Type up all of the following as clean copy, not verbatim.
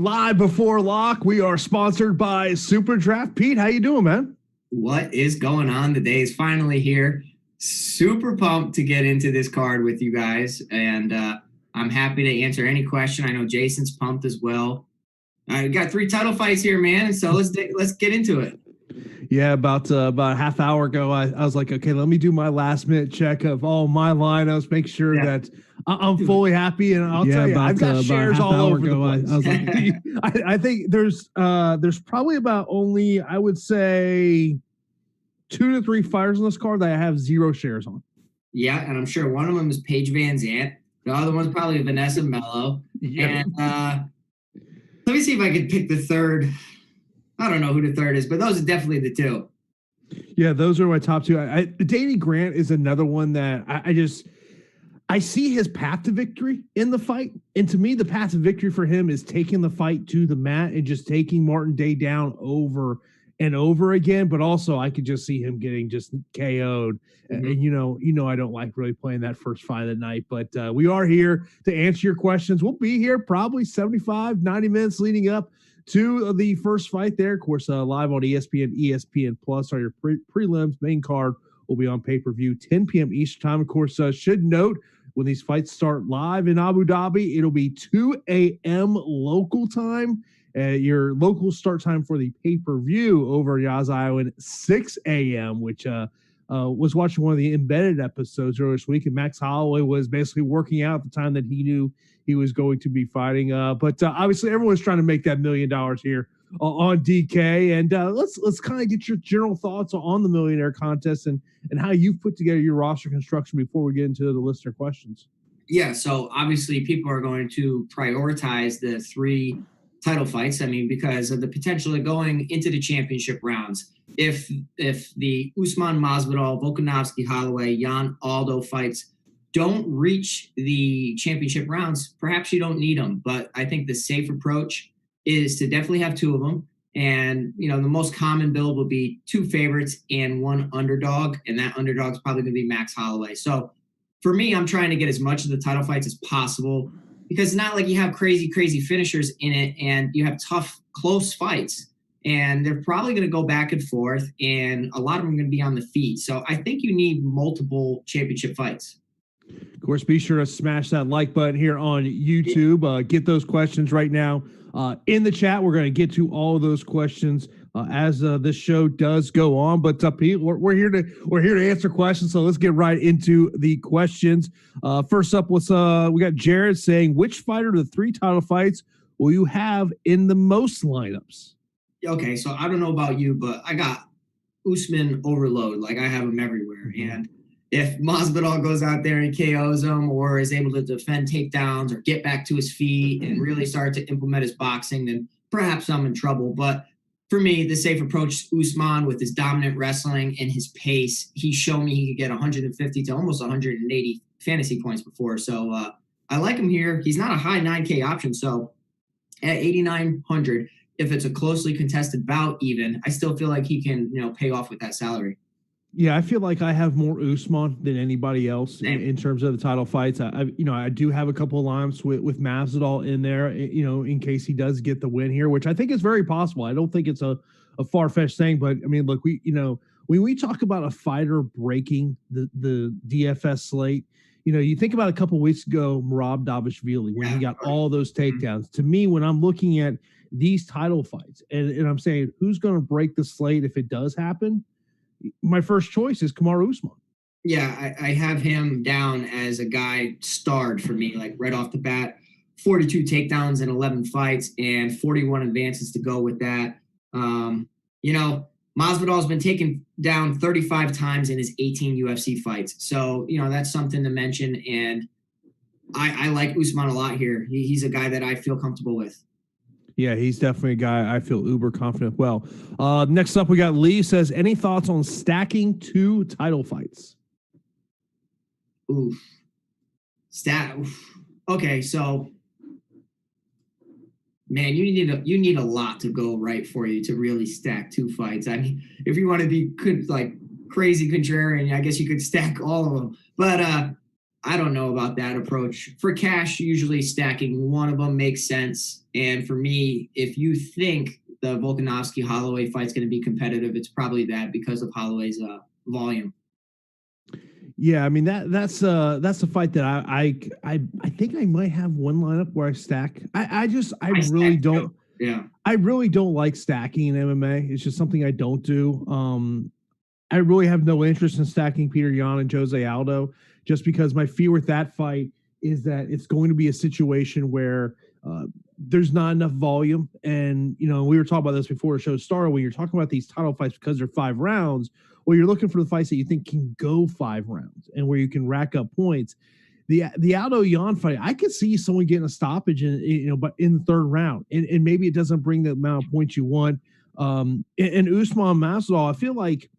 Live Before Lock. We are sponsored by SuperDraft. Pete, how you doing, man? What is going on? The day is finally here. Super pumped to get into this card with you guys, and I'm happy to answer any question. I know Jason's pumped as well. I got 3 title fights here, man, so let's get into it. Yeah, about a half hour ago, I was like, okay, let me do my last minute check of all my lineups, make sure that I'm fully happy. And I'll tell you, I've got shares all over the place. I was like, I think there's probably about only, I would say, 2 to 3 fighters on this card that I have 0 shares on. Yeah, and I'm sure one of them is Paige Van Zandt. The other one's probably Vanessa Mello. Yeah. And let me see if I can pick the third. I don't know who the third is, but those are definitely the 2. Yeah, those are my top 2. Danny Grant is another one that I see his path to victory in the fight. And to me, the path to victory for him is taking the fight to the mat and just taking Martin Day down over and over again. But also I could just see him getting just KO'd. Mm-hmm. And you know, I don't like really playing that first fight of the night, but we are here to answer your questions. We'll be here probably 75, 90 minutes leading up to the first fight there. Of course, live on ESPN, ESPN Plus are your prelims. Main card will be on pay-per-view 10 p.m. Eastern time. Of course, should note when these fights start live in Abu Dhabi, it'll be 2 a.m. local time. Your local start time for the pay-per-view over Yas Island, 6 a.m., which was watching one of the embedded episodes earlier this week, and Max Holloway was basically working out at the time that he knew he was going to be fighting. But obviously, everyone's trying to make that $1 million here on DK. And let's kind of get your general thoughts on the millionaire contest and how you've put together your roster construction before we get into the listener questions. Yeah, so obviously people are going to prioritize the 3 title fights. I mean, because of the potential of going into the championship rounds. If the Usman Masvidal, Volkanovski, Holloway, Jan Aldo fights don't reach the championship rounds, perhaps you don't need them. But I think the safe approach is to definitely have 2 of them. And, the most common build will be 2 favorites and 1 underdog. And that underdog is probably going to be Max Holloway. So for me, I'm trying to get as much of the title fights as possible because it's not like you have crazy finishers in it and you have tough, close fights. And they're probably going to go back and forth. And a lot of them are going to be on the feet. So I think you need multiple championship fights. Of course, be sure to smash that like button here on YouTube. Get those questions right now in the chat. We're going to get to all of those questions as this show does go on. But Pete, we're here to answer questions. So let's get right into the questions. First up, we got Jared saying, which fighter of the 3 title fights will you have in the most lineups? Okay, so I don't know about you, but I got Usman overload. Like I have him everywhere, and if Masvidal goes out there and KOs him or is able to defend takedowns or get back to his feet and really start to implement his boxing, then perhaps I'm in trouble. But for me, the safe approach is Usman with his dominant wrestling and his pace. He's shown me he could get 150 to almost 180 fantasy points before. So I like him here. He's not a high 9K option. So at 8,900, if it's a closely contested bout even, I still feel like he can, pay off with that salary. Yeah, I feel like I have more Usman than anybody else in terms of the title fights. I do have a couple of lineups with Masvidal in there, in case he does get the win here, which I think is very possible. I don't think it's a far-fetched thing, but I mean, look, when we talk about a fighter breaking the DFS slate, you think about a couple of weeks ago, Merab Dvalishvili, when he got all those takedowns. To me, when I'm looking at these title fights and I'm saying who's going to break the slate if it does happen, my first choice is Kamaru Usman. Yeah, I have him down as a guy starred for me, like right off the bat. 42 takedowns in 11 fights and 41 advances to go with that. Masvidal's been taken down 35 times in his 18 UFC fights. So, that's something to mention. And I like Usman a lot here. He's a guy that I feel comfortable with. Yeah, he's definitely a guy I feel uber confident. Well, next up, we got Lee says, any thoughts on stacking 2 title fights? Oof. Okay, so man, you need a lot to go right for you to really stack 2 fights. I mean, if you want to be crazy contrarian, I guess you could stack all of them. But I don't know about that approach. For cash, usually stacking one of them makes sense. And for me, if you think the Volkanovski Holloway fight's going to be competitive, it's probably that because of Holloway's volume. Yeah, I mean that's a fight that I think I might have one lineup where I stack. I really don't. Too. Yeah, I really don't like stacking in MMA. It's just something I don't do. I really have no interest in stacking Peter Yan and Jose Aldo, just because my fear with that fight is that it's going to be a situation where there's not enough volume. And, we were talking about this before the show started. When you're talking about these title fights because they're 5 rounds, well, you're looking for the fights that you think can go 5 rounds and where you can rack up points. The Aldo Yan fight, I could see someone getting a stoppage but in the 3rd round, and maybe it doesn't bring the amount of points you want. And Usman Masvidal, I feel like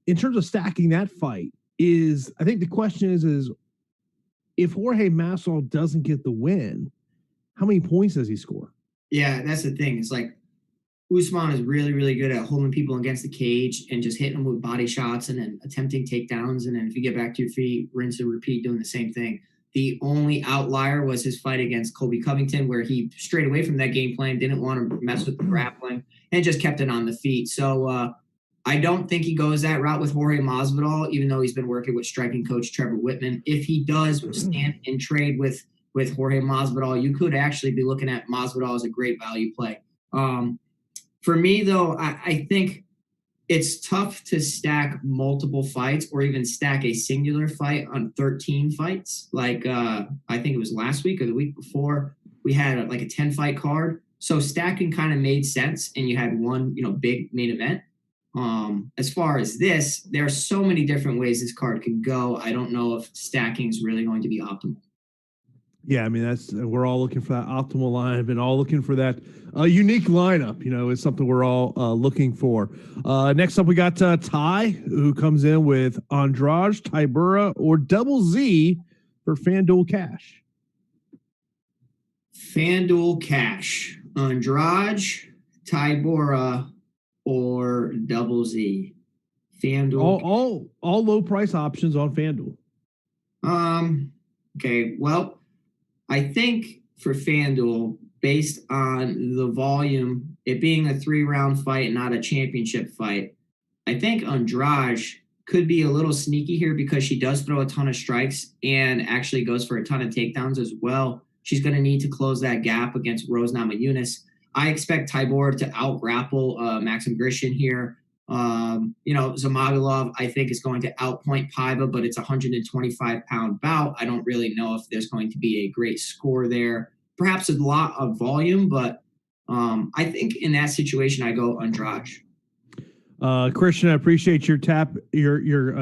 in terms of stacking that fight, I think the question is if Jorge Masvidal doesn't get the win, how many points does he score? Yeah, that's the thing. It's like Usman is really, really good at holding people against the cage and just hitting them with body shots and then attempting takedowns. And then if you get back to your feet, rinse and repeat, doing the same thing. The only outlier was his fight against Colby Covington, where he strayed away from that game plan, didn't want to mess with the grappling, and just kept it on the feet. So I don't think he goes that route with Jorge Masvidal, even though he's been working with striking coach Trevor Whitman. If he does stand and trade with Jorge Masvidal, you could actually be looking at Masvidal as a great value play. For me, though, I think it's tough to stack multiple fights or even stack a singular fight on 13 fights. Like I think it was last week or the week before, we had a 10-fight card. So stacking kind of made sense, and you had one big main event. As far as this, there are so many different ways this card can go. I don't know if stacking is really going to be optimal. Yeah, I mean we're all looking for that optimal lineup and all looking for that unique lineup. Is something we're all looking for. Next up, we got Ty, who comes in with Andrade, Tybura, or Double Z for FanDuel Cash. FanDuel Cash, Andrade, Tybura, or Double Z. FanDuel. All low price options on FanDuel. Okay. Well, I think for FanDuel, based on the volume, it being a 3-round fight, not a championship fight, I think Andrade could be a little sneaky here because she does throw a ton of strikes and actually goes for a ton of takedowns as well. She's going to need to close that gap against Rose Namajunas. I expect Tybura to out-grapple Maxim Grishin here. Zhumagulov, I think, is going to outpoint Paiva, but it's a 125-pound bout. I don't really know if there's going to be a great score there. Perhaps a lot of volume, but I think in that situation, I go Andrade. Christian, I appreciate your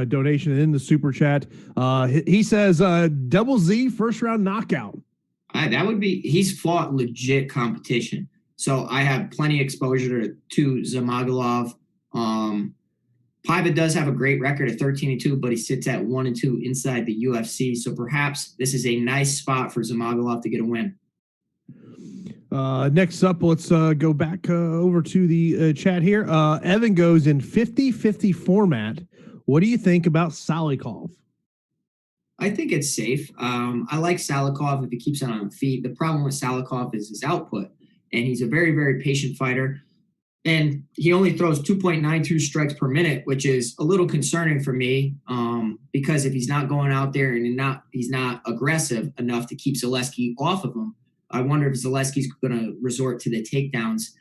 donation in the super chat. He says Double Z first-round knockout. That would be – he's fought legit competition. So I have plenty of exposure to Zhumagulov. Paiva does have a great record of 13-2, but he sits at 1-2 inside the UFC. So perhaps this is a nice spot for Zhumagulov to get a win. Next up, let's go back over to the chat here. Evan goes in 50-50 format. What do you think about Salikov? I think it's safe. I like Salikov if he keeps it on feet. The problem with Salikov is his output, and he's a very, very patient fighter. And he only throws 2.92 strikes per minute, which is a little concerning for me because if he's not going out there and he's not aggressive enough to keep Zaleski off of him, I wonder if Zaleski's going to resort to the takedowns.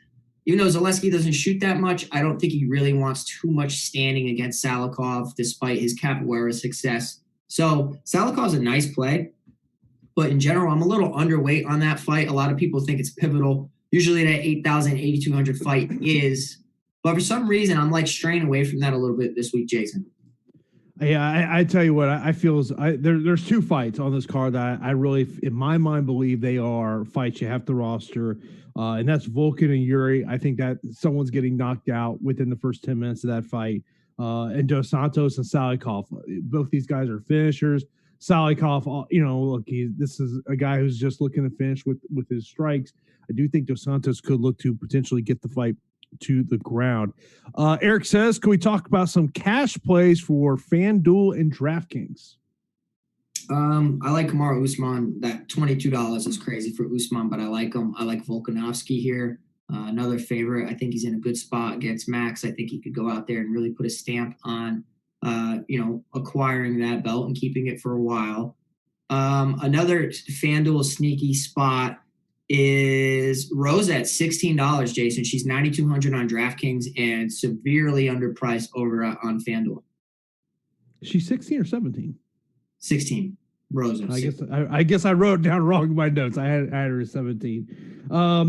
Even though Zaleski doesn't shoot that much, I don't think he really wants too much standing against Salikov despite his capoeira success. So Salikov's a nice play, but in general, I'm a little underweight on that fight. A lot of people think it's pivotal. Usually that 8,000, 8,200 fight is. But for some reason, I'm straying away from that a little bit this week, Jason. Yeah, I tell you what, I feel there's 2 fights on this card that I really, in my mind, believe they are fights you have to roster. And that's Volkan and Yuri. I think that someone's getting knocked out within the first 10 minutes of that fight. And Dos Santos and Salikov. Both these guys are finishers. Salikov, look, this is a guy who's just looking to finish with his strikes. I do think Dos Santos could look to potentially get the fight to the ground. Eric says, can we talk about some cash plays for FanDuel and DraftKings? I like Kamaru Usman. That $22 is crazy for Usman, but I like him. I like Volkanovski here. Another favorite. I think he's in a good spot against Max. I think he could go out there and really put a stamp on, acquiring that belt and keeping it for a while. Another FanDuel sneaky spot is Rose at $16, Jason. She's 9,200 on DraftKings and severely underpriced over on FanDuel. She's 16 or 17? 16. Rose. I guess I wrote down wrong in my notes. I had her at 17. I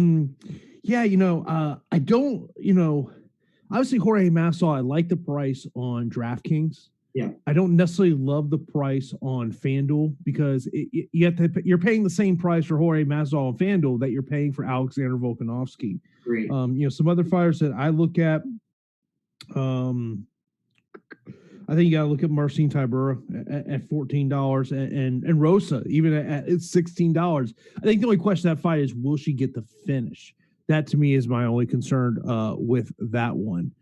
don't, obviously Jorge Masvidal, I like the price on DraftKings. Yeah. I don't necessarily love the price on FanDuel because you're paying the same price for Jorge Masvidal on FanDuel that you're paying for Alexander Volkanovski. Great. Some other fighters that I look at, I think you got to look at Marcin Tybura at $14 and Rosa even at $16. I think the only question of that fight is, will she get the finish? That to me is my only concern with that one.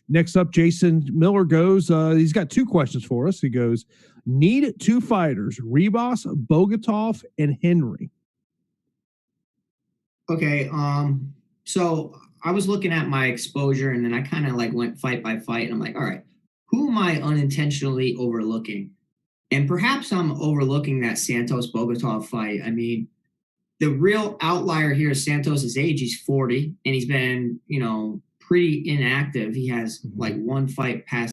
Next up, Jason Miller goes, he's got two questions for us. He goes, need two fighters, Ribas, Bogatov, and Henry. Okay. So I was looking at my exposure and then I kind of went fight by fight and I'm like, all right, who am I unintentionally overlooking? And perhaps I'm overlooking that Santos Bogatov fight. I mean, the real outlier here is Santos' age. He's 40 and he's been, pretty inactive. He has one fight past.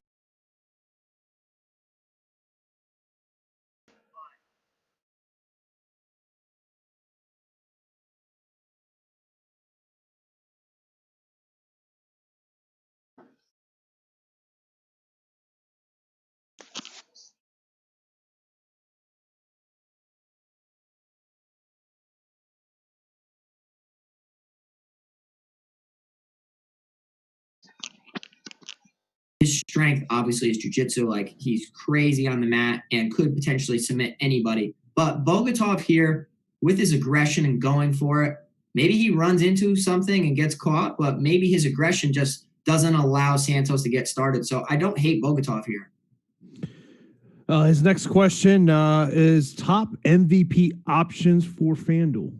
His strength, obviously, is jiu-jitsu. He's crazy on the mat and could potentially submit anybody. But Bogatov here, with his aggression and going for it, maybe he runs into something and gets caught, but maybe his aggression just doesn't allow Santos to get started. So I don't hate Bogatov here. His next question is top MVP options for FanDuel.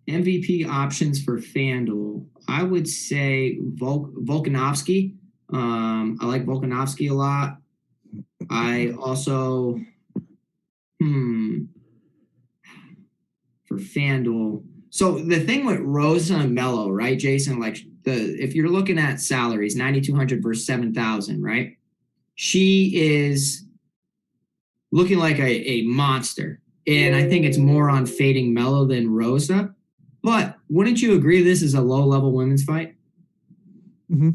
MVP options for FanDuel. I would say Volkanovski. I like Volkanovski a lot. I also, for FanDuel. So the thing with Rosa and Melo, right, Jason? If you're looking at salaries, 9,200 versus 7,000, right? She is looking like a monster, and I think it's more on fading Melo than Rosa. But wouldn't you agree this is a low-level women's fight? Mm-hmm.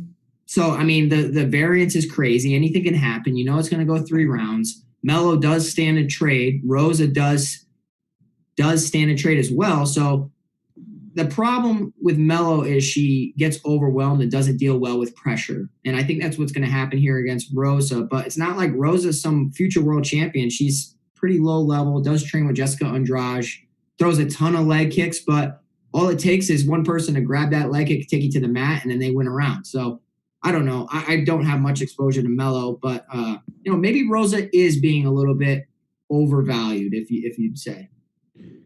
So, I mean, the variance is crazy. Anything can happen. It's going to go 3 rounds. Melo does stand a trade. Rosa does stand a trade as well. So the problem with Melo is she gets overwhelmed and doesn't deal well with pressure. And I think that's what's going to happen here against Rosa. But it's not like Rosa's some future world champion. She's pretty low level, does train with Jessica Andrade, throws a ton of leg kicks, but all it takes is one person to grab that leg kick, take you to the mat, and then they win a round. So I don't know. I don't have much exposure to Melo, but maybe Rosa is being a little bit overvalued, if you'd say.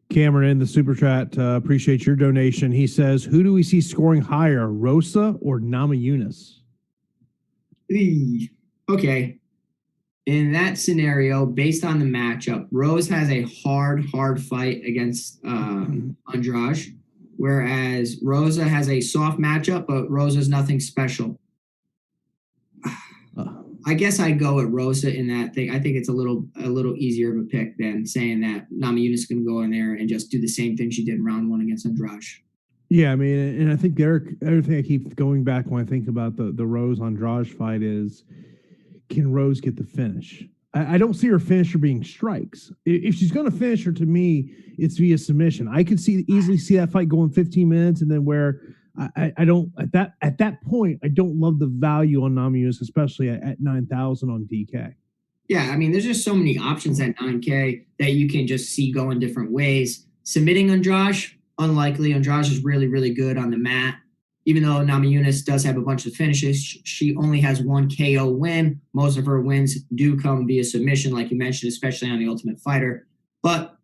Cameron in the super chat, appreciate your donation. He says, who do we see scoring higher, Rosa or Namajunas? Okay. In that scenario, based on the matchup, Rose has a hard fight against Andrade. Whereas Rosa has a soft matchup, but Rosa's nothing special. I guess I'd go with Rosa in that thing. I think it's a little easier of a pick than saying that Namajunas is going to go in there and just do the same thing she did in round 1 against Andrade. Yeah, I mean, and I think everything I keep going back when I think about the Rose Andrade fight is, can Rose get the finish? I don't see her finisher being strikes. If she's going to finish her, to me, it's via submission. I could easily see that fight going 15 minutes, and then where I don't at that point I don't love the value on Namajunas, especially at 9,000 on DK. Yeah, I mean, there's just so many options at 9K that you can just see going different ways. Submitting Andrade, unlikely. Andrade is really, really good on the mat. even though Namajunas does have a bunch of finishes, she only has one KO win. Most of her wins do come via submission, like you mentioned, especially on The Ultimate Fighter. But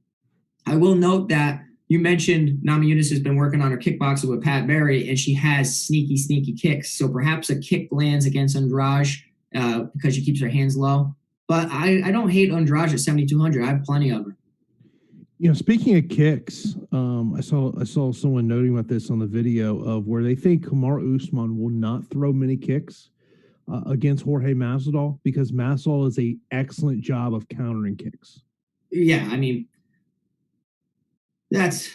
I will note that you mentioned Namajunas has been working on her kickboxing with Pat Barry, and she has sneaky kicks. So perhaps a kick lands against Andrade because she keeps her hands low. But I don't hate Andrade at 7,200. I have plenty of her. Speaking of kicks, I saw someone noting about this on the video of where they think Kamaru Usman will not throw many kicks against Jorge Masvidal because Masvidal is an excellent job of countering kicks. Yeah, I mean, that's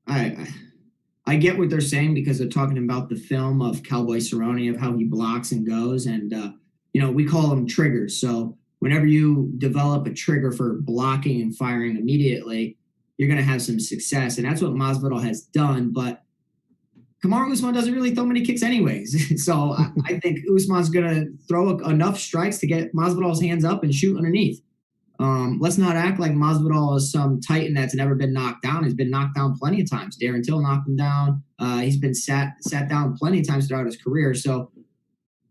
I get what they're saying because they're talking about the film of Cowboy Cerrone of how he blocks and goes, and we call them triggers. So whenever you develop a trigger for blocking and firing immediately, you're going to have some success. And that's what Masvidal has done. But Kamaru Usman doesn't really throw many kicks anyways. So I think Usman's going to throw enough strikes to get Masvidal's hands up and shoot underneath. Let's not act like Masvidal is some titan that's never been knocked down. He's been knocked down plenty of times. Darren Till knocked him down. He's been sat down plenty of times throughout his career. So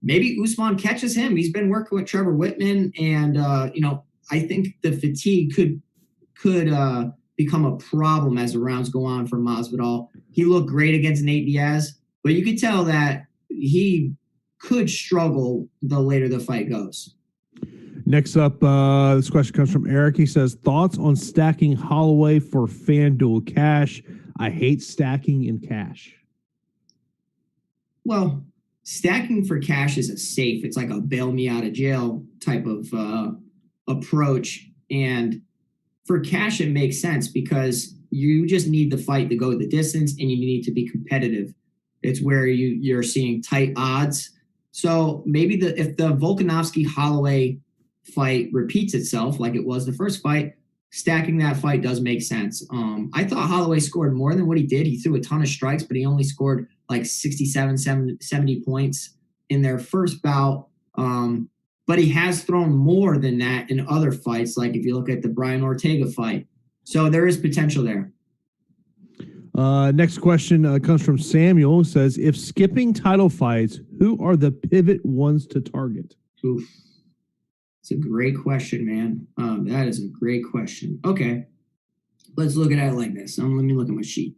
maybe Usman catches him. He's been working with Trevor Whitman, and I think the fatigue could become a problem as the rounds go on for Masvidal. He looked great against Nate Diaz, but you could tell that he could struggle the later the fight goes. Next up, this question comes from Eric. He says, thoughts on stacking Holloway for FanDuel cash? I hate stacking in cash. Well, stacking for cash is a safe. It's like a bail me out of jail type of approach. And for cash, it makes sense because you just need the fight to go the distance and you need to be competitive. It's where you're seeing tight odds. So maybe if the Volkanovski-Holloway fight repeats itself like it was the first fight, stacking that fight does make sense. I thought Holloway scored more than what he did. He threw a ton of strikes, but he only scored like 67, 70 points in their first bout. But he has thrown more than that in other fights, like if you look at the Brian Ortega fight. So there is potential there. Next question comes from Samuel, who says, if skipping title fights, who are the pivot ones to target? Oof. It's a great question, man. That is a great question. Okay. Let's look at it like this. Let me look at my sheet.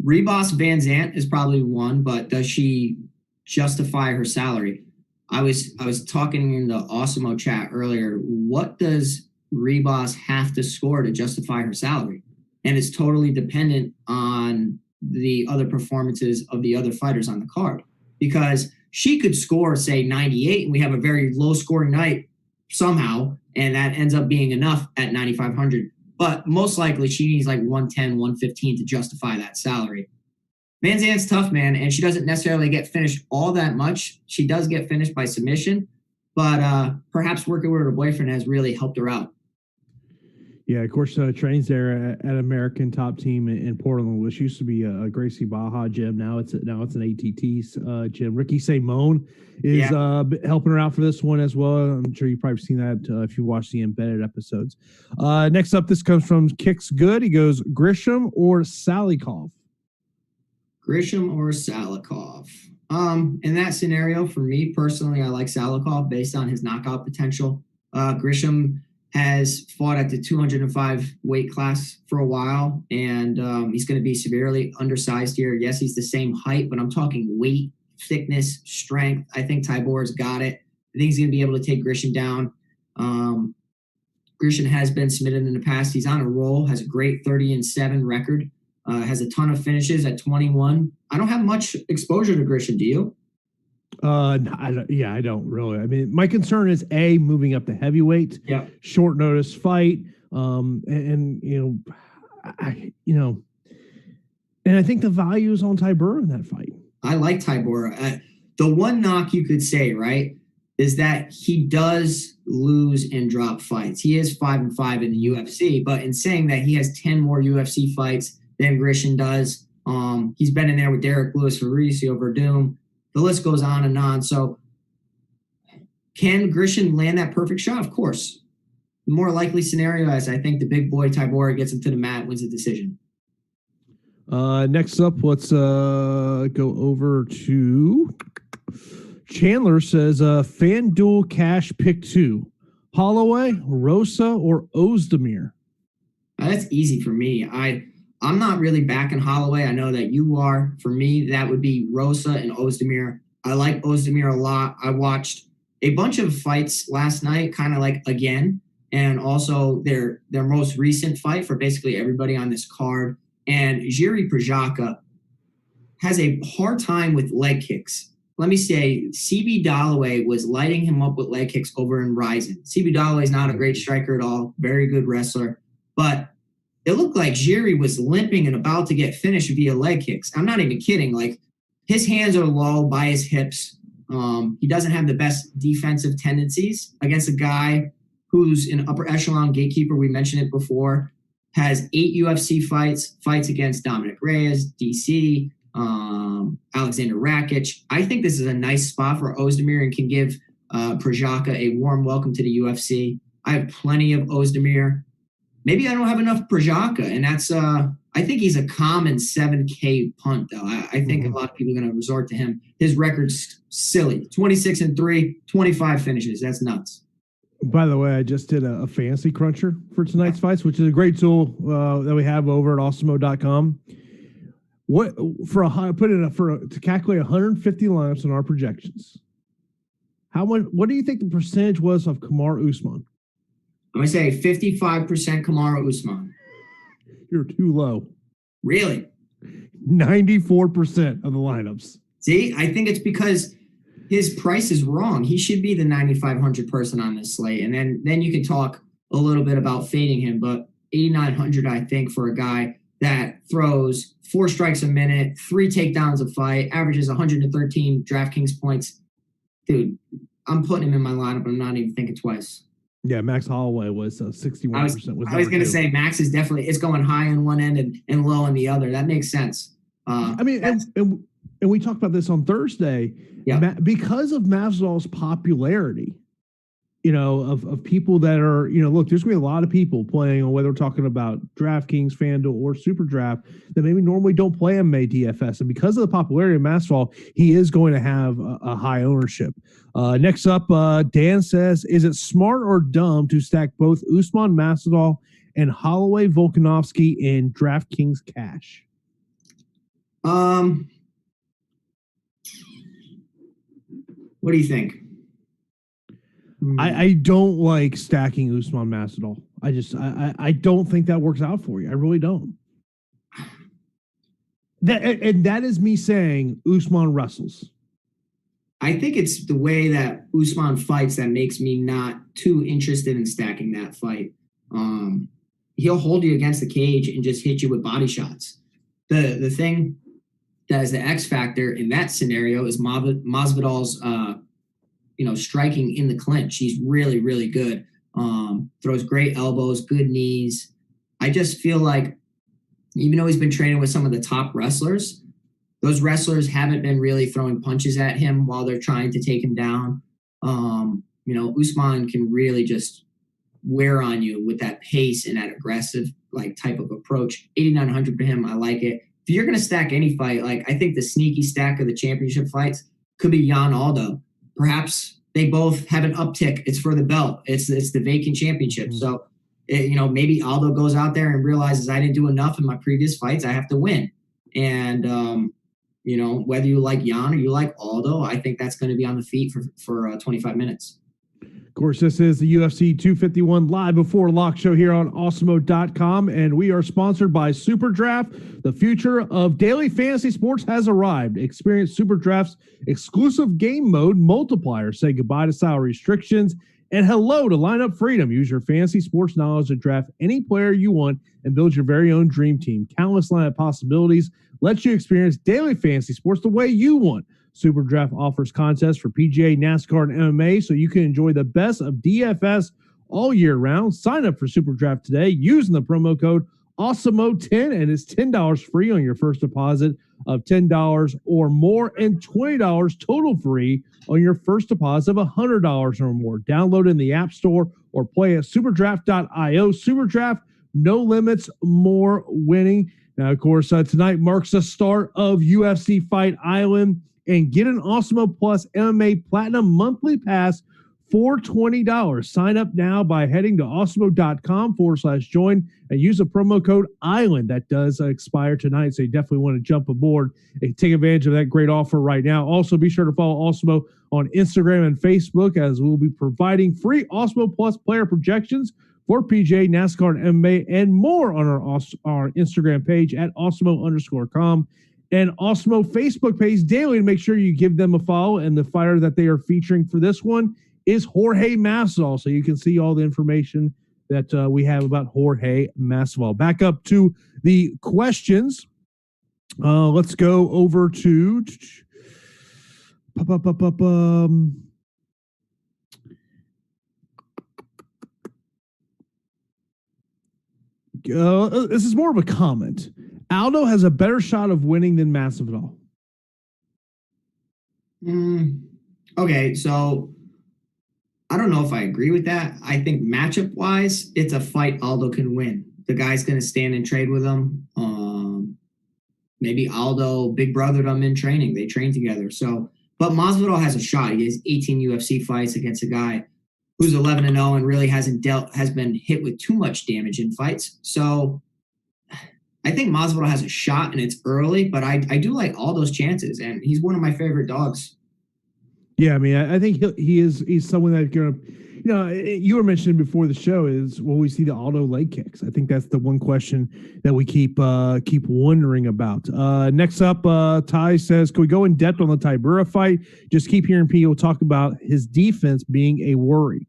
Rebos Van Zant is probably one, but does she justify her salary? I was talking in the Awesemo chat earlier. What does Rebos have to score to justify her salary? And it's totally dependent on the other performances of the other fighters on the card. Because she could score, say, 98, and we have a very low-scoring night somehow, and that ends up being enough at 9,500. But most likely, she needs like 110, 115 to justify that salary. Van Zant's tough, man, and she doesn't necessarily get finished all that much. She does get finished by submission, but perhaps working with her boyfriend has really helped her out. Yeah, of course, trains there at American Top Team in Portland, which used to be a Gracie Baja gym. Now it's an ATT's gym. Ricky Simone is helping her out for this one as well. I'm sure you've probably seen that if you watch the embedded episodes. Next up, this comes from Kicks Good. He goes, Grisham or Salikov? Grisham or Salikov? In that scenario, for me personally, I like Salikov based on his knockout potential. Grisham has fought at the 205 weight class for a while, and he's going to be severely undersized here. Yes, he's the same height, but I'm talking weight, thickness, strength. I think Tybor's got it. I think he's going to be able to take Grisham down. Grisham has been submitted in the past. He's on a roll, has a great 30-7 record, has a ton of finishes at 21. I don't have much exposure to Grisham. Do you? I don't really. I mean, my concern is moving up to heavyweight, short notice fight, and I think the value is on Tybura in that fight. I like Tybura. The one knock you could say, right, is that he does lose and drop fights. He is 5-5 in the UFC, but in saying that, he has 10 more UFC fights than Grisham does. He's been in there with Derek Lewis, Mauricio Verdum. The list goes on and on. So can Grisham land that perfect shot? Of course. The more likely scenario is I think the big boy Tybura gets him to the mat, wins the decision. Next up, let's go over to Chandler says Fan Duel Cash Pick 2. Holloway, Rosa, or Ozdemir? That's easy for me. I'm not really backing Holloway. I know that you are. For me, that would be Rosa and Ozdemir. I like Ozdemir a lot. I watched a bunch of fights last night, kind of like again, and also their most recent fight for basically everybody on this card. And Jiri Prochazka has a hard time with leg kicks. Let me say, CB Holloway was lighting him up with leg kicks over in Ryzen. CB Holloway is not a great striker at all, very good wrestler, but it looked like Jiri was limping and about to get finished via leg kicks. I'm not even kidding. Like, his hands are low by his hips. He doesn't have the best defensive tendencies against a guy who's an upper echelon gatekeeper. We mentioned it before. Has 8 UFC fights against Dominic Reyes, DC, Alexander Rakic. I think this is a nice spot for Ozdemir and can give Prochazka a warm welcome to the UFC. I have plenty of Ozdemir. Maybe I don't have enough Prochazka, and that's I think he's a common 7K punt, though. I think a lot of people are going to resort to him. His record's silly. 26-3, 25 finishes. That's nuts. By the way, I just did a fantasy cruncher for tonight's fights, which is a great tool that we have over at Awesemo.com. What to calculate 150 lineups in our projections? What do you think the percentage was of Kamaru Usman? I'm going to say 55% Kamaru Usman. You're too low. Really? 94% of the lineups. See, I think it's because his price is wrong. He should be the 9,500 person on this slate. And then you can talk a little bit about fading him. But 8,900, I think, for a guy that throws 4 strikes a minute, 3 takedowns a fight, averages 113 DraftKings points. Dude, I'm putting him in my lineup. I'm not even thinking twice. Yeah, Max Holloway was 61%. I was going to say Max is definitely, it's going high on one end and low on the other. That makes sense. I mean, and we talked about this on Thursday. Yeah. Because of Masvidal's popularity, of people that are, look, there's going to be a lot of people playing on whether we're talking about DraftKings, FanDuel, or SuperDraft that maybe normally don't play MMA DFS. And because of the popularity of Masvidal, he is going to have a high ownership. Next up, Dan says, is it smart or dumb to stack both Usman Masvidal and Holloway Volkanovski in DraftKings cash? What do you think? I don't like stacking Usman Masvidal. I don't think that works out for you. I really don't. That is me saying Usman wrestles. I think it's the way that Usman fights that makes me not too interested in stacking that fight. He'll hold you against the cage and just hit you with body shots. The thing that is the X factor in that scenario is Masvidal's striking in the clinch. He's really, really good. Throws great elbows, good knees. I just feel like even though he's been training with some of the top wrestlers, those wrestlers haven't been really throwing punches at him while they're trying to take him down. Usman can really just wear on you with that pace and that aggressive type of approach. 8,900 for him. I like it. If you're going to stack any fight, I think the sneaky stack of the championship fights could be Jan Aldo. Perhaps they both have an uptick. It's for the belt. It's the vacant championship. So, maybe Aldo goes out there and realizes I didn't do enough in my previous fights. I have to win. And, whether you like Jan or you like Aldo, I think that's going to be on the feet for 25 minutes. Of course, this is the UFC 251 Live Before Lock show here on Awesemo.com, and we are sponsored by SuperDraft. The future of daily fantasy sports has arrived. Experience SuperDraft's exclusive game mode multiplier. Say goodbye to salary restrictions and hello to lineup freedom. Use your fantasy sports knowledge to draft any player you want and build your very own dream team. Countless lineup possibilities lets you experience daily fantasy sports the way you want. SuperDraft offers contests for PGA, NASCAR, and MMA, so you can enjoy the best of DFS all year round. Sign up for SuperDraft today using the promo code Awesemo10, and it's $10 free on your first deposit of $10 or more, and $20 total free on your first deposit of $100 or more. Download in the App Store or play at superdraft.io. SuperDraft, no limits, more winning. Now, of course, tonight marks the start of UFC Fight Island, and get an Awesemo Plus MMA Platinum monthly pass for $20. Sign up now by heading to awesemo.com/join and use the promo code ISLAND. That does expire tonight, so you definitely want to jump aboard and take advantage of that great offer right now. Also, be sure to follow Awesemo on Instagram and Facebook, as we'll be providing free Awesemo Plus player projections for PGA, NASCAR, and MMA, and more on our Instagram page at Awesemo_com and Awesemo Facebook page daily to make sure you give them a follow. And the fighter that they are featuring for this one is Jorge Masvidal. So you can see all the information that we have about Jorge Masvidal. Back up to the questions. Let's go over to this is more of a comment. Aldo has a better shot of winning than Masvidal. Okay, so I don't know if I agree with that. I think matchup-wise, it's a fight Aldo can win. The guy's going to stand and trade with him. Maybe Aldo big brothered him in training. They train together. So, but Masvidal has a shot. He has 18 UFC fights against a guy who's 11-0 and really has been hit with too much damage in fights. So I think Masvidal has a shot, and it's early, but I do like all those chances, and he's one of my favorite dogs. Yeah, I mean, I think he's someone that's going to, you were mentioning before the show is, will we see the Aldo leg kicks? I think that's the one question that we keep wondering about. Next up, Ty says, can we go in depth on the Tybura fight? Just keep hearing people talk about his defense being a worry.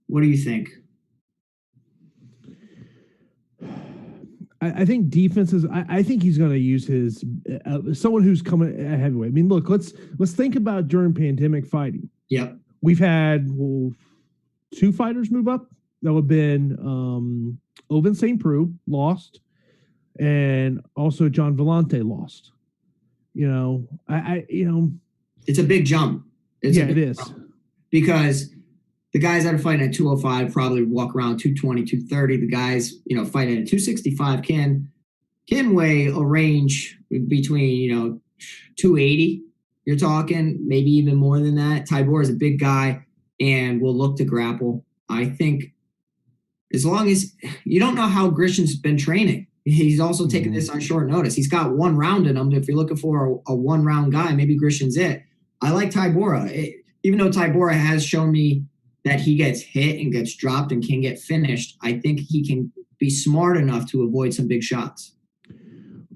What do you think? I think defense is. I think he's going to use his someone who's coming at heavyweight. I mean, look, let's think about during pandemic fighting. Yep, we've had two fighters move up. That would have been Ovince St. Preux lost, and also John Vellante lost. It's a big jump. It is because the guys that are fighting at 205 probably walk around 220, 230. The guys, fighting at 265 can weigh a range between, 280. You're talking maybe even more than that. Tybura is a big guy and will look to grapple. I think as long as you don't know how Grisham's been training, he's also taking this on short notice. He's got 1 round in him. If you're looking for a 1-round guy, maybe Grisham's it. I like Tybura. Even though Tybura has shown me that he gets hit and gets dropped and can get finished, I think he can be smart enough to avoid some big shots.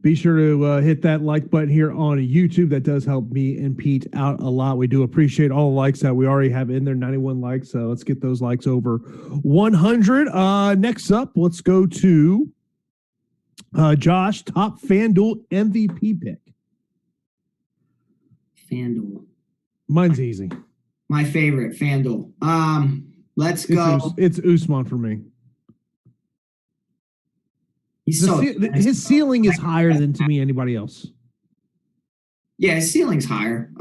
Be sure to hit that like button here on YouTube. That does help me and Pete out a lot. We do appreciate all the likes that we already have in there, 91 likes. So let's get those likes over 100. Next up, let's go to Josh, top FanDuel MVP pick. FanDuel. Mine's easy. My favorite, FanDuel. Let's go. It's Usman for me. His ceiling is higher than, to me, anybody else. Yeah, his ceiling's higher.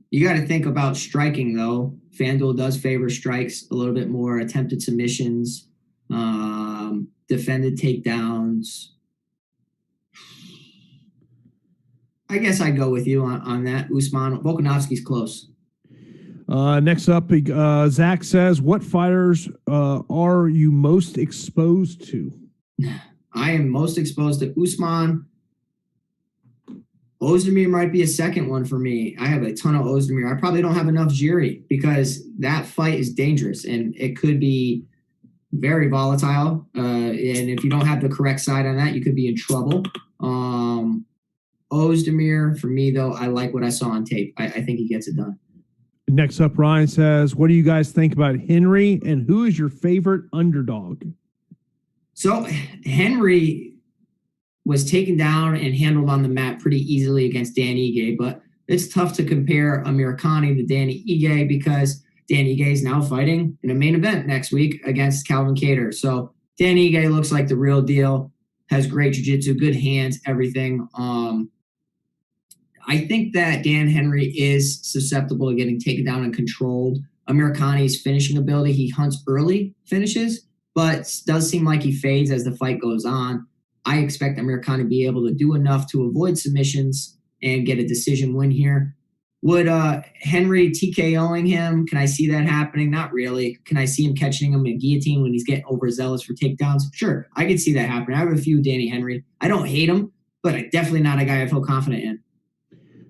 You got to think about striking, though. FanDuel does favor strikes a little bit more, attempted submissions, defended takedowns. I guess I'd go with you on that. Usman. Volkanovski's close. Next up, Zach says, what fighters are you most exposed to? I am most exposed to Usman. Ozdemir might be a second one for me. I have a ton of Ozdemir. I probably don't have enough Jiri because that fight is dangerous and it could be very volatile. And if you don't have the correct side on that, you could be in trouble. Ozdemir, for me, though, I like what I saw on tape. I think he gets it done. Next up, Ryan says, what do you guys think about Henry, and who is your favorite underdog? So Henry was taken down and handled on the mat pretty easily against Dan Ige, but it's tough to compare Amirkhani to Danny Ige because Dan Ige is now fighting in a main event next week against Calvin Kattar. So Dan Ige looks like the real deal, has great jiu-jitsu, good hands, everything. I think that Dan Henry is susceptible to getting taken down and controlled. Americani's finishing ability. He hunts early finishes, but does seem like he fades as the fight goes on. I expect Americani to be able to do enough to avoid submissions and get a decision win here. Would Henry TKOing him? Can I see that happening? Not really. Can I see him catching him in guillotine when he's getting overzealous for takedowns? Sure, I can see that happening. I have a few Danny Henry. I don't hate him, but definitely not a guy I feel confident in.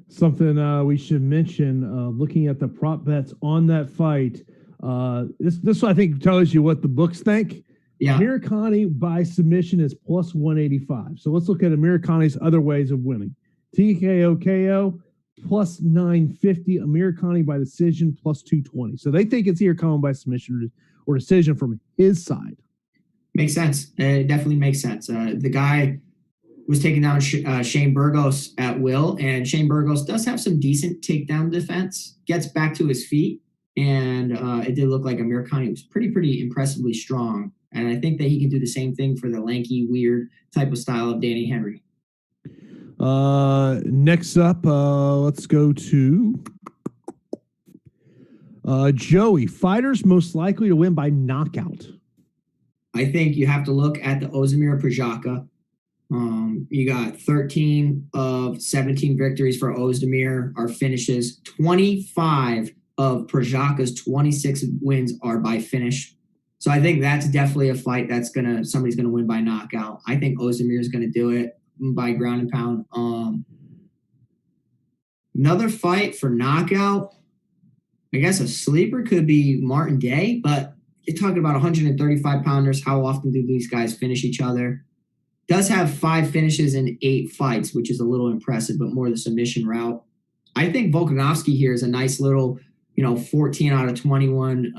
Something we should mention, looking at the prop bets on that fight, this I think tells you what the books think. Yeah. Americani by submission is plus 185. So let's look at Americani's other ways of winning. TKO KO plus 950. Americani by decision plus 220. So they think it's either coming by submission or decision from his side. Makes sense. It definitely makes sense. The guy was taking down Shane Burgos at will, and Shane Burgos does have some decent takedown defense, gets back to his feet, and it did look like Americani was pretty impressively strong. And I think that he can do the same thing for the lanky, weird type of style of Danny Henry. Next up, let's go to Joey. Fighters most likely to win by knockout. I think you have to look at the Ozdemir Prajaka. You got 13 of 17 victories for Ozdemir are finishes. 25 of Prajaka's 26 wins are by finish. So I think that's definitely a fight that's somebody's gonna win by knockout. I think Ozdemir is gonna do it by ground and pound. Another fight for knockout, I guess a sleeper could be Martin Day, but you're talking about 135 pounders. How often do these guys finish each other? Does have 5 finishes in 8 fights, which is a little impressive, but more the submission route. I think Volkanovski here is a nice little, 14 out of 21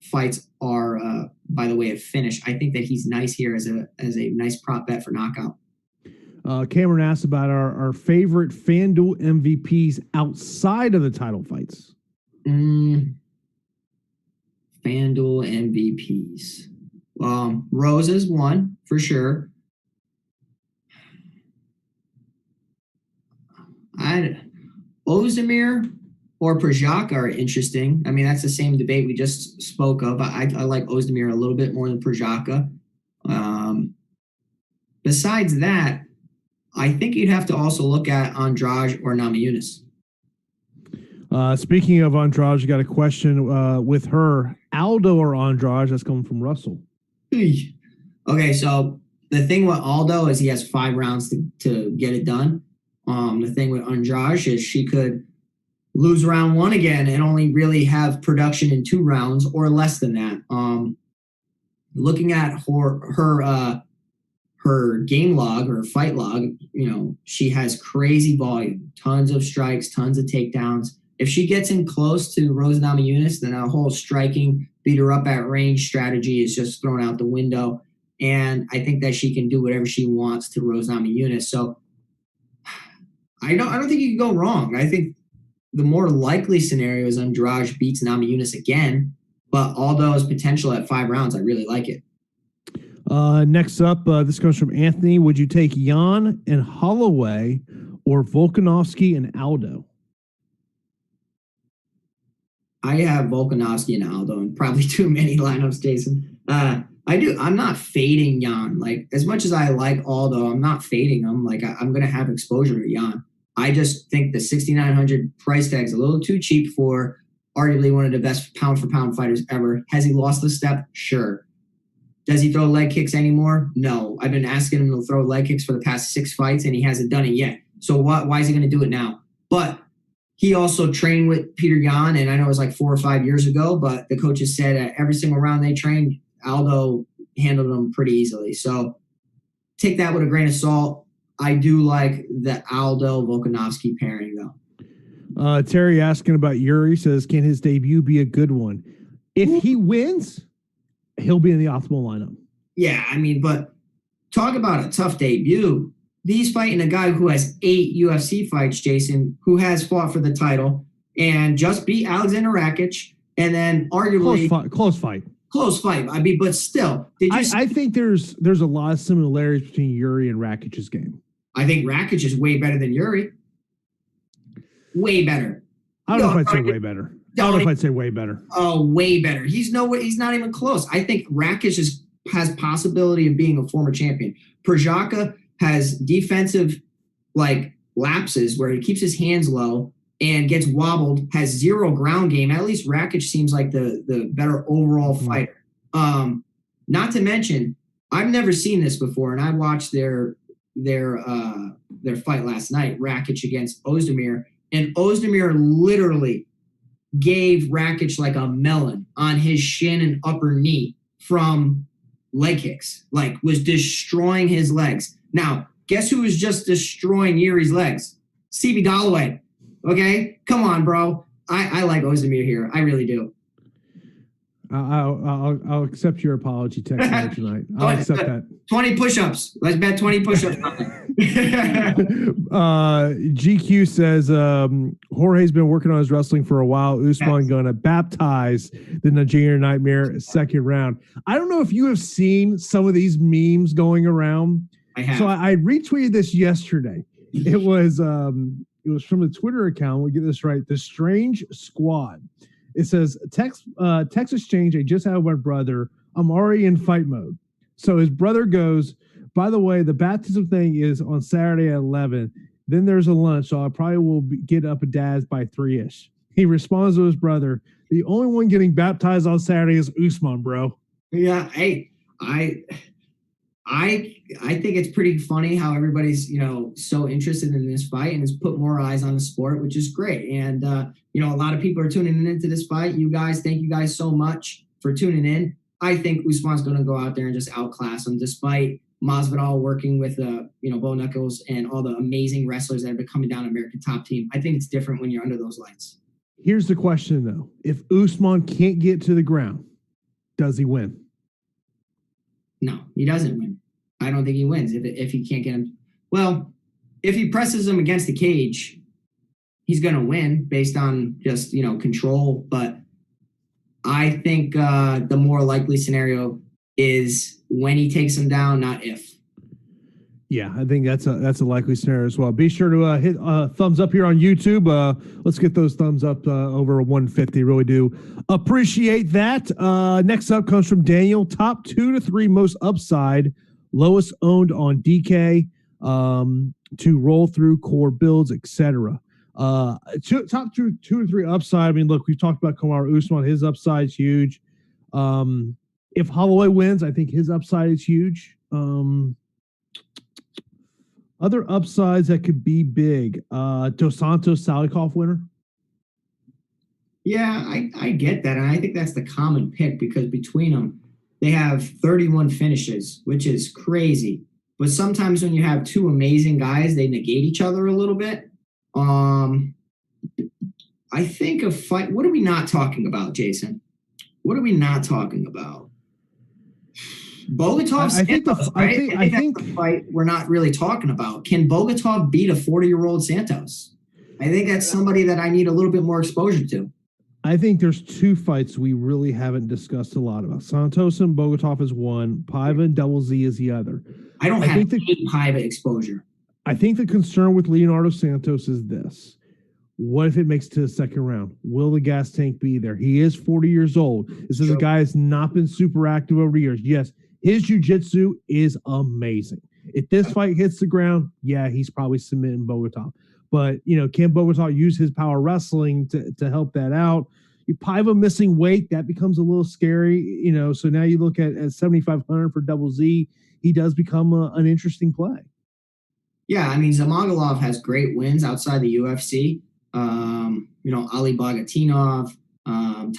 fights are by the way of finish. I think that he's nice here as a nice prop bet for knockout. Cameron asked about our favorite FanDuel MVPs outside of the title fights. FanDuel MVPs. Rose is one for sure. Ozdemir or Prajaka are interesting. I mean, that's the same debate we just spoke of. I like Ozdemir a little bit more than Prajaka. Besides that, I think you'd have to also look at Andrade or Namajunas. Speaking of Andrade, you got a question with her. Aldo or Andrade? That's coming from Russell. Okay, so the thing with Aldo is he has 5 rounds to get it done. The thing with Andrade is she could lose round 1 again and only really have production in 2 rounds or less than that. Looking at her game log or fight log, she has crazy volume, tons of strikes, tons of takedowns. If she gets in close to Rose Namajunas, then a whole striking, beat her up at range strategy is just thrown out the window. And I think that she can do whatever she wants to Rose Namajunas. So I don't think you can go wrong. I think the more likely scenario is Andrade beats Namajunas again, but Aldo's potential at 5 rounds, I really like it. Next up, this comes from Anthony. Would you take Jan and Holloway or Volkanovski and Aldo? I have Volkanovski and Aldo and probably too many lineups, Jason. I do. I'm not fading Jan. Like, as much as I like Aldo, I'm not fading him. Like, I'm going to have exposure to Jan. I just think the 6,900 price tag is a little too cheap for arguably one of the best pound-for-pound fighters ever. Has he lost the step? Sure. Does he throw leg kicks anymore? No. I've been asking him to throw leg kicks for the past 6 fights, and he hasn't done it yet. So why is he going to do it now? But he also trained with Peter Yan, and I know it was like 4 or 5 years ago, but the coaches said at every single round they trained, Aldo handled him pretty easily. So take that with a grain of salt. I do like the Aldo-Volkanovski pairing, though. Terry asking about Yuri says, can his debut be a good one? If he wins, he'll be in the optimal lineup. Yeah, I mean, but talk about a tough debut. He's fighting a guy who has 8 UFC fights, Jason, who has fought for the title and just beat Alexander Rakic, and then arguably close fight. Close fight. I mean, but still, I think there's a lot of similarities between Yuri and Rakic's game. I think Rakic is way better than Yuri. Way better. I don't know if I'd say way better. don't know if I'd say way better. Oh, way better. He's not even close. I think Rakic has possibility of being a former champion. Prochazka has defensive lapses where he keeps his hands low and gets wobbled, has zero ground game. At least Rakic seems like the better overall fighter. Not to mention, I've never seen this before, and I watched their fight last night, Rakic against Ozdemir, and Ozdemir literally gave Rakic like a melon on his shin and upper knee from leg kicks, was destroying his legs. Now, guess who was just destroying Yuri's legs? CB Holloway. Okay? Come on, bro. I like Ozdemir here. I really do. I'll accept your apology text tonight. I'll accept that. 20 push-ups. Let's bet 20 push-ups. GQ says Jorge's been working on his wrestling for a while. Usman going to baptize the Nigerian Nightmare second round. I don't know if you have seen some of these memes going around. I have. So I retweeted this yesterday. It was from the Twitter account. We get this right. The Strange Squad. It says, text exchange I just had with my brother. I'm already in fight mode. So his brother goes, by the way, the baptism thing is on Saturday at 11. Then there's a lunch, so I probably will get up at Dad's by 3-ish. He responds to his brother, the only one getting baptized on Saturday is Usman, bro. Yeah, hey, I think it's pretty funny how everybody's, so interested in this fight and has put more eyes on the sport, which is great. And, a lot of people are tuning into this fight. You guys, thank you guys so much for tuning in. I think Usman's going to go out there and just outclass him, despite Masvidal working with, Bo Knuckles and all the amazing wrestlers that have been coming down American Top Team. I think it's different when you're under those lights. Here's the question, though. If Usman can't get to the ground, does he win? No, he doesn't win. I don't think he wins if he can't get him. Well, if he presses him against the cage, he's going to win based on just, control. But I think the more likely scenario is when he takes him down, not if. Yeah, I think that's a likely scenario as well. Be sure to hit thumbs up here on YouTube. Let's get those thumbs up over 150. Really do appreciate that. Next up comes from Daniel. Top 2 to 3 most upside, lowest owned on DK to roll through core builds, etc. Top 2 to 3 upside. I mean, look, we've talked about Kamaru Usman. His upside's huge. If Holloway wins, I think his upside is huge. Other upsides that could be big. Dos Santos Salikov winner. Yeah, I get that. And I think that's the common pick because between them, they have 31 finishes, which is crazy. But sometimes when you have two amazing guys, they negate each other a little bit. I think a fight. What are we not talking about, Jason? What are we not talking about? Bogatov, I think that's the fight we're not really talking about. Can Bogatov beat a 40-year-old Santos? I think that's somebody that I need a little bit more exposure to. I think there's 2 fights we really haven't discussed a lot about. Santos and Bogatov is one. Paiva and Double Z is the other. I don't have any Paiva exposure. I think the concern with Leonardo Santos is this. What if it makes it to the second round? Will the gas tank be there? He is 40 years old. This is a guy that's not been super active over the years. Yes, his jiu-jitsu is amazing. If this fight hits the ground, yeah, he's probably submitting Bogatov. But, can Bogatov use his power wrestling to help that out? Paiva missing weight, that becomes a little scary, So now you look at 7,500 for Double Z, he does become an interesting play. Yeah, I mean, Zamagalov has great wins outside the UFC. Ali Bogatinov,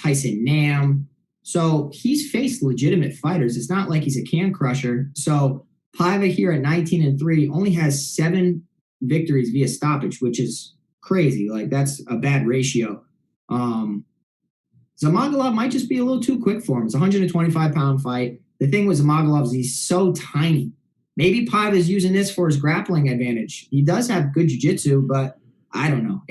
Tyson Nam. So he's faced legitimate fighters. It's not like he's a can crusher. So Paiva here at 19-3 only has 7 victories via stoppage, which is crazy. Like that's a bad ratio. Zamagalov might just be a little too quick for him. It's a 125-pound fight. The thing with Zamagalov is he's so tiny. Maybe Paiva is using this for his grappling advantage. He does have good jiu-jitsu, but I don't know.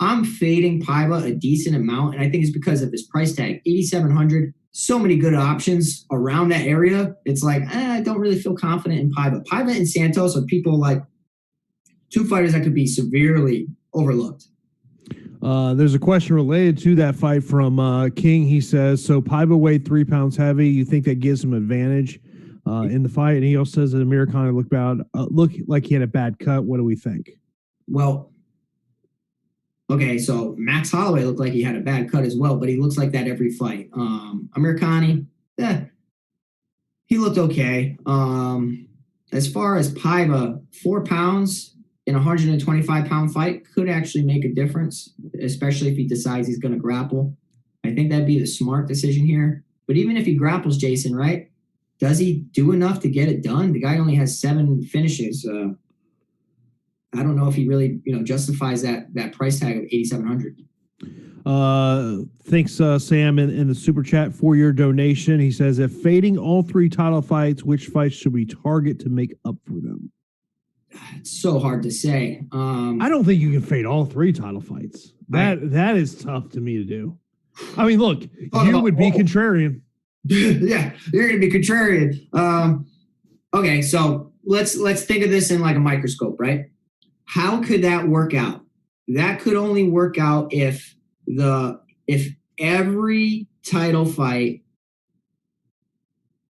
I'm fading Paiva a decent amount, and I think it's because of his price tag, $8,700. So many good options around that area. It's like, I don't really feel confident in Paiva. Paiva and Santos are people like 2 fighters that could be severely overlooked. There's a question related to that fight from King. He says, so Paiva weighed 3 pounds heavy. You think that gives him advantage in the fight? And he also says that Amir Khan looked like he had a bad cut. What do we think? Well, okay, so Max Holloway looked like he had a bad cut as well, but he looks like that every fight. Amir Khan, he looked okay. As far as Paiva, 4 pounds in a 125-pound fight could actually make a difference, especially if he decides he's going to grapple. I think that'd be the smart decision here. But even if he grapples, Jason, right, does he do enough to get it done? The guy only has 7 finishes. I don't know if he really, justifies that price tag of $8,700. Thanks, Sam, in the super chat for your donation. He says, if fading all 3 title fights, which fights should we target to make up for them? It's so hard to say. I don't think you can fade all 3 title fights. That is tough to me to do. I mean, look, you would be contrarian. Yeah, you're going to be contrarian. Okay, so let's think of this in like a microscope, right? How could that work out? That could only work out if every title fight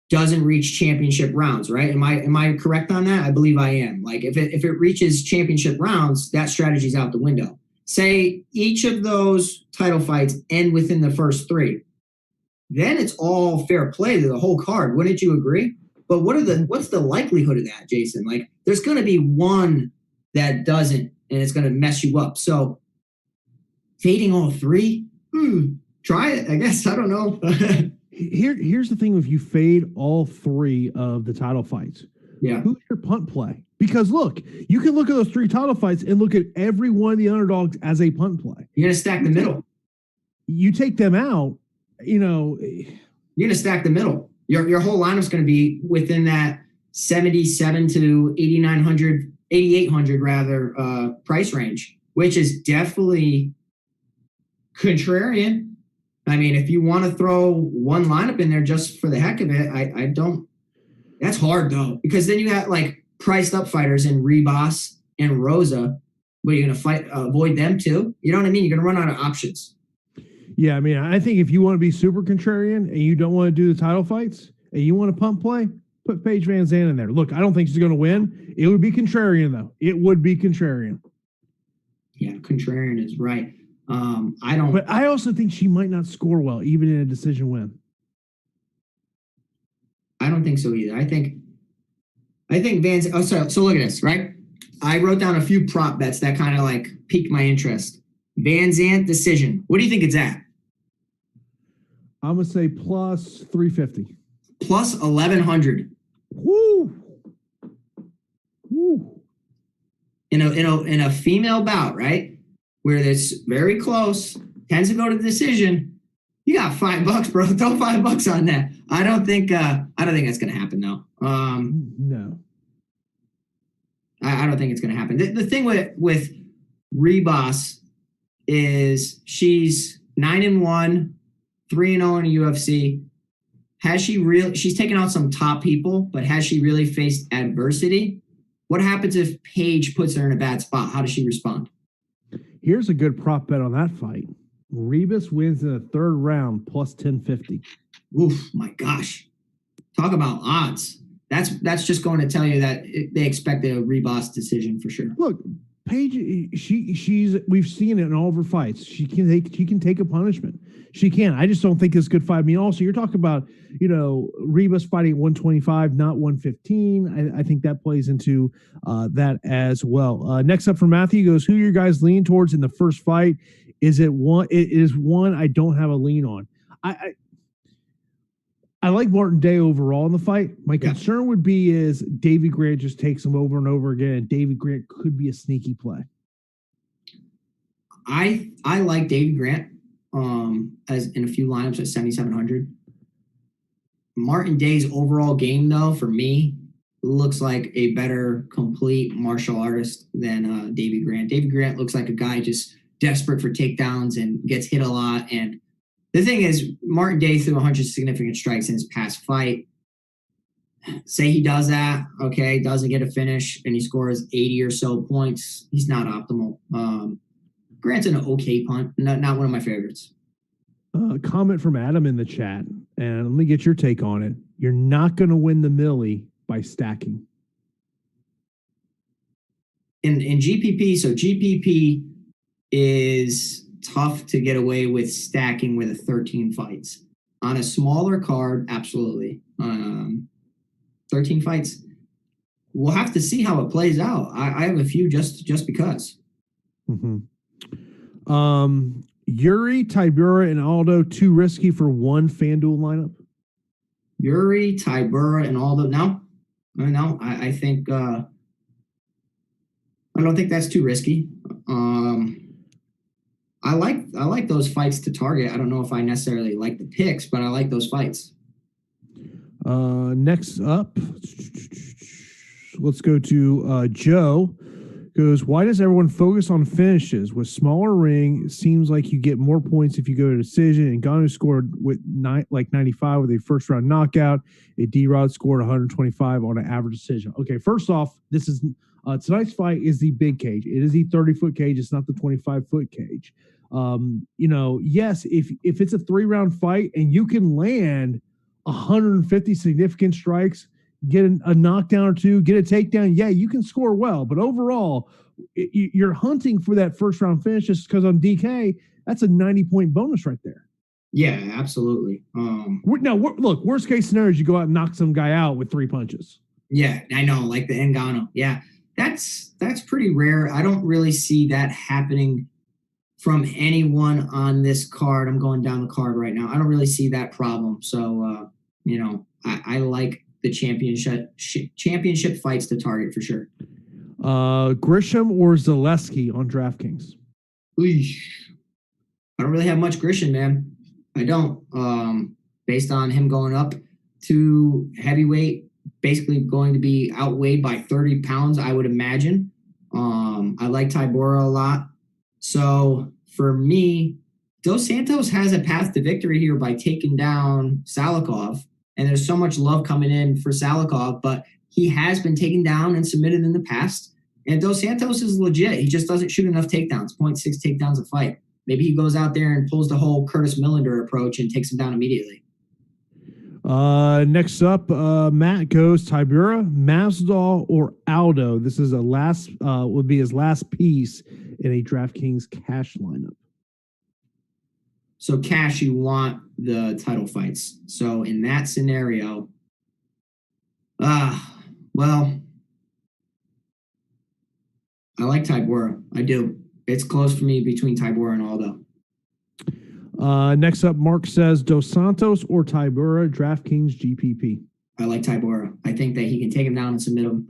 doesn't reach championship rounds, right? Am I correct on that? I believe I am. Like if it reaches championship rounds, that strategy's out the window. Say each of those title fights end within the first 3. Then it's all fair play to the whole card. Wouldn't you agree? But what's the likelihood of that, Jason? Like there's going to be one that doesn't, and it's going to mess you up. So fading all 3, try it. I guess. I don't know. Here's the thing: if you fade all 3 of the title fights, who's your punt play? Because look, you can look at those 3 title fights and look at every one of the underdogs as a punt play. You're gonna stack the middle. You take them out, you're gonna stack the middle. Your whole lineup's gonna be within that 77 to 8,800 rather price range, which is definitely contrarian. I mean, if you want to throw one lineup in there just for the heck of it, I don't. That's hard though, because then you got like priced up fighters in Ribas and Rosa. But you're gonna avoid them too. You know what I mean? You're gonna run out of options. Yeah, I mean, I think if you want to be super contrarian and you don't want to do the title fights and you want to pump play, put Paige Van Zandt in there. Look, I don't think she's going to win. It would be contrarian though. It would be contrarian. Yeah, contrarian is right. But I also think she might not score well, even in a decision win. I don't think so either. I think Van Zandt. Oh, sorry. So look at this, right? I wrote down a few prop bets that kind of like piqued my interest. Van Zandt decision. What do you think it's at? I'm gonna say plus 350. Plus 1,100. Woo! Woo! In a female bout, right? Where it's very close, tends to go to the decision. You got $5, bro. Throw $5 on that. I don't think that's gonna happen though. No. I don't think it's gonna happen. The thing with Ribas is she's 9-1, 3-0 in the UFC. She's taken out some top people, but has she really faced adversity? What happens if Paige puts her in a bad spot? How does she respond? Here's a good prop bet on that fight. Ribas wins in the 3rd round plus 1050. Oof, my gosh. Talk about odds. That's just going to tell you that they expect a Ribas decision for sure. Look, Paige, we've seen it in all of her fights. She can take a punishment. She can. I just don't think it's good fight. I mean, also you're talking about, Ribas fighting at 125, not 115. I think that plays into that as well. Next up from Matthew goes, who your guys lean towards in the first fight? It is one I don't have a lean on. I like Martin Day overall in the fight. My concern would be is Davey Grant just takes him over and over again. And Davey Grant could be a sneaky play. I like Davey Grant as in a few lineups at 7,700. Martin Day's overall game, though, for me, looks like a better complete martial artist than Davey Grant. Davey Grant looks like a guy just desperate for takedowns and gets hit a lot. And the thing is, Martin Day threw 100 significant strikes in his past fight. Say he does that, okay, doesn't get a finish, and he scores 80 or so points. He's not optimal. Grant's an okay punt, not one of my favorites. Comment from Adam in the chat, and let me get your take on it. You're not going to win the millie by stacking. In GPP, so GPP is tough to get away with stacking with a 13 fights. On a smaller card, absolutely. 13 fights. We'll have to see how it plays out. I have a few just because. Mm-hmm. Yuri, Tybura, and Aldo too risky for one FanDuel lineup? Yuri, Tybura, and Aldo. No. I think I don't think that's too risky. I like those fights to target. I don't know if I necessarily like the picks, but I like those fights. Next up, let's go to Joe. Goes, why does everyone focus on finishes? With smaller ring, it seems like you get more points if you go to decision. And Ngannou scored with 95 with a first round knockout. D-Rod scored 125 on an average decision. Okay, first off, this is tonight's fight is the big cage. It is the 30-foot cage. It's not the 25-foot cage. Yes, if it's a 3-round fight and you can land 150 significant strikes, get a knockdown or two, get a takedown, yeah, you can score well. But overall, you're hunting for that first round finish just because on DK, that's a 90-point bonus right there. Yeah, absolutely. Look, worst case scenario is you go out and knock some guy out with 3 punches. Yeah, I know, like the Ngannou. Yeah, that's pretty rare. I don't really see that happening from anyone on this card. I'm going down the card right now. I don't really see that problem. So, I like the championship fights to target for sure. Grisham or Zaleski on DraftKings? Eesh. I don't really have much Grisham, man. I don't. Based on him going up to heavyweight, basically going to be outweighed by 30 pounds, I would imagine. I like Tybura a lot. So for me, Dos Santos has a path to victory here by taking down Salikov. And there's so much love coming in for Salikov, but he has been taken down and submitted in the past. And Dos Santos is legit. He just doesn't shoot enough takedowns, 0.6 takedowns a fight. Maybe he goes out there and pulls the whole Curtis Millender approach and takes him down immediately. Next up, Matt goes Tybura, Masvidal, or Aldo. This is would be his last piece in a DraftKings cash lineup. So cash, you want the title fights. So in that scenario, well, I like Tybura. I do. It's close for me between Tybura and Aldo. Next up, Mark says Dos Santos or Tybura, DraftKings GPP. I like Tybura. I think that he can take him down and submit him.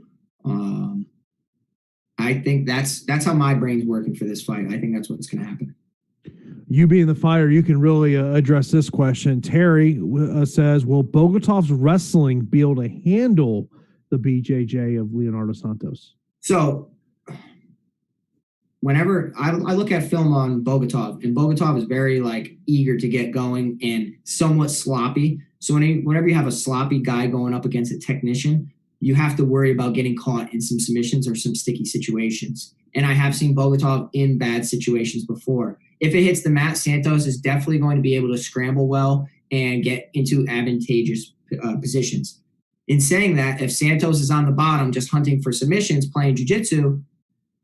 I think that's how my brain's working for this fight. I think that's what's going to happen. You being the fighter, you can really address this question. Terry says, will Bogotov's wrestling be able to handle the BJJ of Leonardo Santos? So whenever I look at film on Bogotov, and Bogotov is very eager to get going and somewhat sloppy. So whenever you have a sloppy guy going up against a technician, you have to worry about getting caught in some submissions or some sticky situations. And I have seen Bogotov in bad situations before. If it hits the mat, Santos is definitely going to be able to scramble well and get into advantageous positions. In saying that, if Santos is on the bottom just hunting for submissions, playing jiu-jitsu,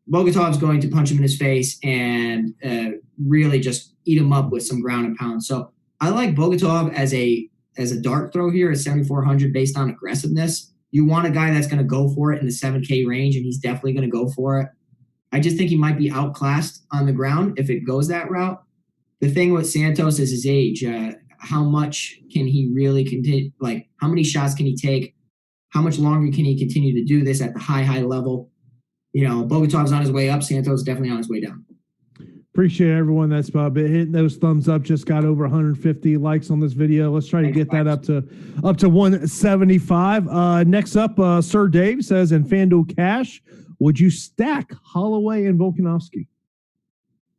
Bogotov's going to punch him in his face and really just eat him up with some ground and pound. So I like Bogotov as a dart throw here at 7,400 based on aggressiveness. You want a guy that's going to go for it in the 7K range, and he's definitely going to go for it. I just think he might be outclassed on the ground if it goes that route. The thing with Santos is his age. How much can he really continue? How many shots can he take? How much longer can he continue to do this at the high level? Bogotov's on his way up. Santos definitely on his way down. Appreciate everyone that's been hitting those thumbs up. Just got over 150 likes on this video. Let's try to get that up to 175. Next up, Sir Dave says, in FanDuel Cash, would you stack Holloway and Volkanovski?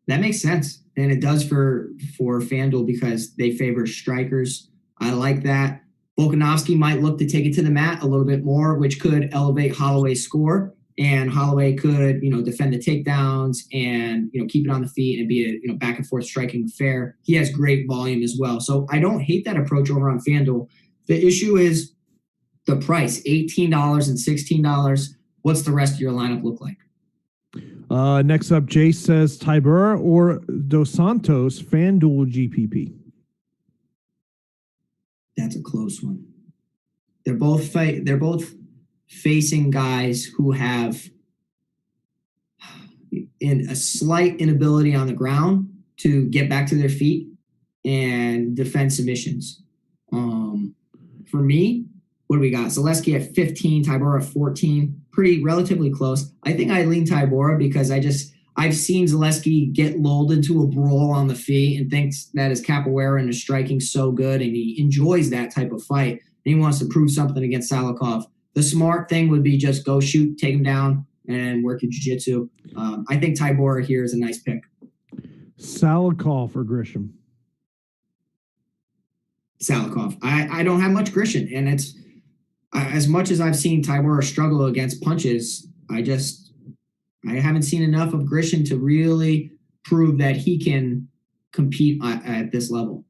That makes sense. And it does for FanDuel because they favor strikers. I like that. Volkanovski might look to take it to the mat a little bit more, which could elevate Holloway's score. and Holloway could, defend the takedowns and, keep it on the feet and be a, back and forth striking affair. He has great volume as well. So I don't hate that approach over on FanDuel. The issue is the price, $18 and $16. What's the rest of your lineup look like? Next up, Jay says Tybura or Dos Santos FanDuel GPP. That's a close one. They're both facing guys who have a slight inability on the ground to get back to their feet and defend submissions. For me, what do we got? Zaleski at 15, Tybura at 14. Pretty relatively close. I think I lean Tybura because I've seen Zaleski get lulled into a brawl on the feet and thinks that his capoeira and his striking so good and he enjoys that type of fight and he wants to prove something against Salikov. The smart thing would be just go shoot, take him down, and work your jiu-jitsu. I think Tybura here is a nice pick. Salikov or Grisham? Salikov. I don't have much Grisham, and it's as much as I've seen Tybura struggle against punches, I haven't seen enough of Grisham to really prove that he can compete at this level.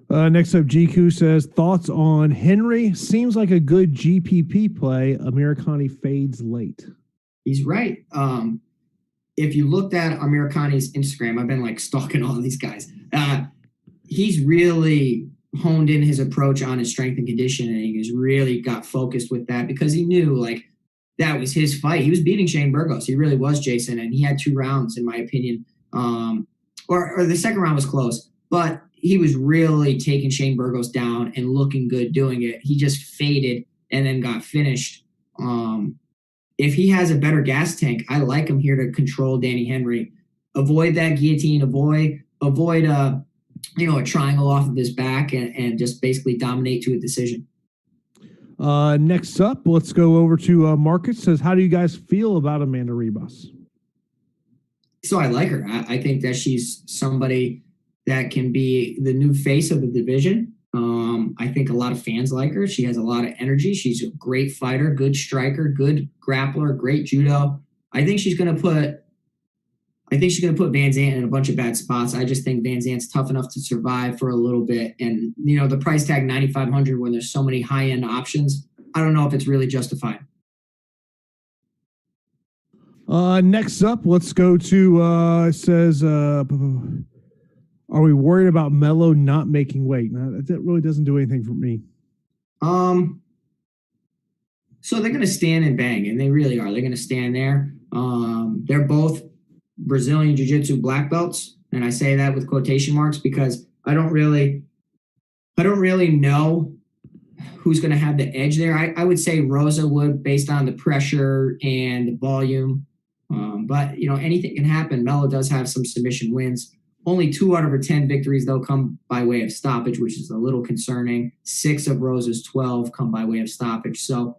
Next up, GQ says, thoughts on Henry? Seems like a good GPP play. Amirkhani fades late. He's right. If you looked at Amirkhani's Instagram, I've been stalking all these guys. He's really honed in his approach on his strength and conditioning. He's really got focused with that because he knew that was his fight. He was beating Shane Burgos. He really was, Jason, and he had 2 rounds, in my opinion. Or the second round was close, but he was really taking Shane Burgos down and looking good doing it. He just faded and then got finished. If he has a better gas tank, I like him here to control Danny Henry. Avoid that guillotine. Avoid a triangle off of his back and just basically dominate to a decision. Next up, let's go over to Marcus. Says, how do you guys feel about Amanda Ribas? So I like her. I think that she's somebody that can be the new face of the division. I think a lot of fans like her. She has a lot of energy. She's a great fighter, good striker, good grappler, great judo. I think she's going to put Van Zandt in a bunch of bad spots. I just think Van Zandt's tough enough to survive for a little bit. And, the price tag $9,500 when there's so many high-end options, I don't know if it's really justified. Next up, let's go to, it says, are we worried about Melo not making weight? No, that really doesn't do anything for me. So they're going to stand and bang, and they really are. They're going to stand there. They're both Brazilian Jiu-Jitsu black belts, and I say that with quotation marks because I don't really know who's going to have the edge there. I would say Rosa would, based on the pressure and the volume. But anything can happen. Melo does have some submission wins. Only 2 out of her 10 victories, though, come by way of stoppage, which is a little concerning. 6 of Rosa's 12 come by way of stoppage. So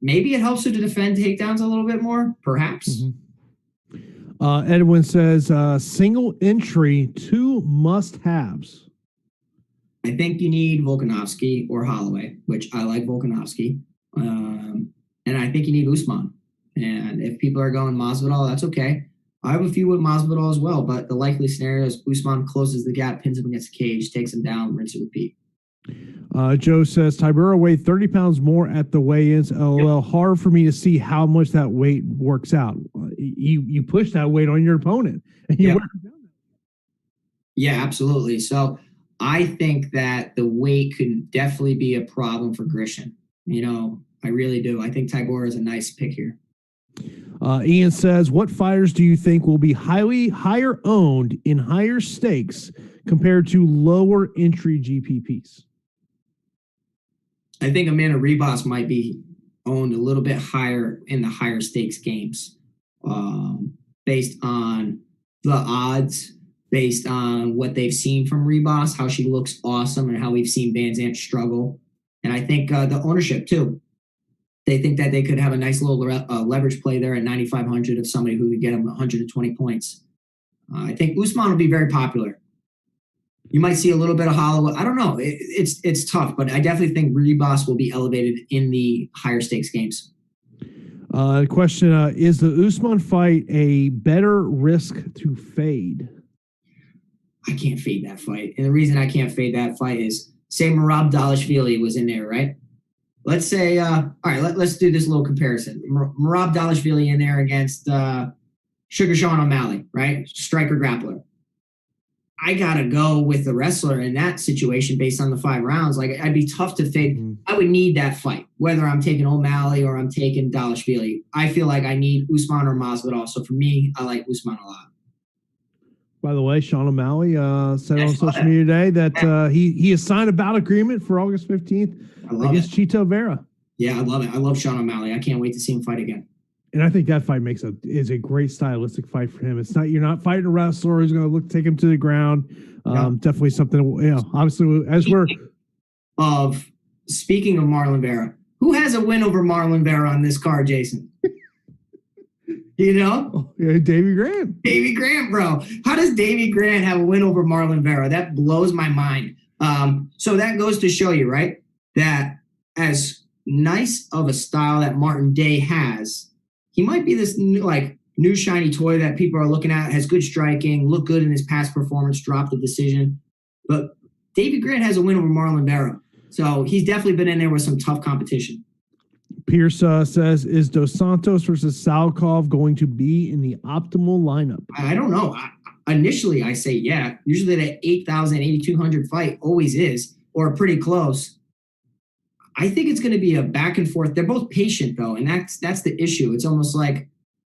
maybe it helps her to defend takedowns a little bit more, perhaps. Mm-hmm. Edwin says, single entry, 2 must-haves. I think you need Volkanovski or Holloway, which I like Volkanovski. And I think you need Usman. And if people are going Masvidal, that's okay. I have a few with Masvidal as well, but the likely scenario is Usman closes the gap, pins him against the cage, takes him down, rinse and repeat. Joe says, Tybura weighed 30 pounds more at the weigh-ins. LOL, hard for me to see how much that weight works out. You push that weight on your opponent. And you work it down. Yeah, absolutely. So I think that the weight could definitely be a problem for Grisham. I really do. I think Tybura is a nice pick here. Ian says, what fighters do you think will be higher owned in higher stakes compared to lower entry GPPs? I think Amanda Ribas might be owned a little bit higher in the higher stakes games based on the odds, based on what they've seen from Ribas, how she looks awesome, and how we've seen Van Zandt struggle. And I think the ownership, too. They think that they could have a nice little leverage play there at 9,500 of somebody who could get them 120 points. I think Usman will be very popular. You might see a little bit of Holloway. I don't know. It's tough, but I definitely think Ribas will be elevated in the higher stakes games. The question, is the Usman fight a better risk to fade? I can't fade that fight. And the reason I can't fade that fight is, say Merab Dvalishvili was in there, right? Let's say, all right, let's do this little comparison. Merab Dvalishvili in there against Sugar Sean O'Malley, right? Striker grappler. I got to go with the wrestler in that situation based on the 5 rounds. Like, I'd be tough to fade. Mm-hmm. I would need that fight, whether I'm taking O'Malley or I'm taking Dvalishvili. I feel like I need Usman or Masvidal. So for me, I like Usman a lot. By the way, Sean O'Malley said on social media today that he has signed a bout agreement for August 15th against Chito Vera. Yeah, I love it. I love Sean O'Malley. I can't wait to see him fight again. And I think that fight is a great stylistic fight for him. It's not, you're not fighting a wrestler who's going to take him to the ground. Definitely something, obviously, as we're speaking of Marlon Vera, who has a win over Marlon Vera on this card, Jason? Davey Grant. Davey Grant, bro. How does Davey Grant have a win over Marlon Vera? That blows my mind. So that goes to show you, right, that as nice of a style that Martin Day has, he might be this new shiny toy that people are looking at, has good striking, looked good in his past performance, dropped the decision. But Davey Grant has a win over Marlon Vera. So he's definitely been in there with some tough competition. Pierce says, is Dos Santos versus Salkov going to be in the optimal lineup? I don't know. Initially, I say yeah. Usually that 8,000, 8,200 fight always is, or pretty close. I think it's going to be a back and forth. They're both patient, though, and that's the issue. It's almost like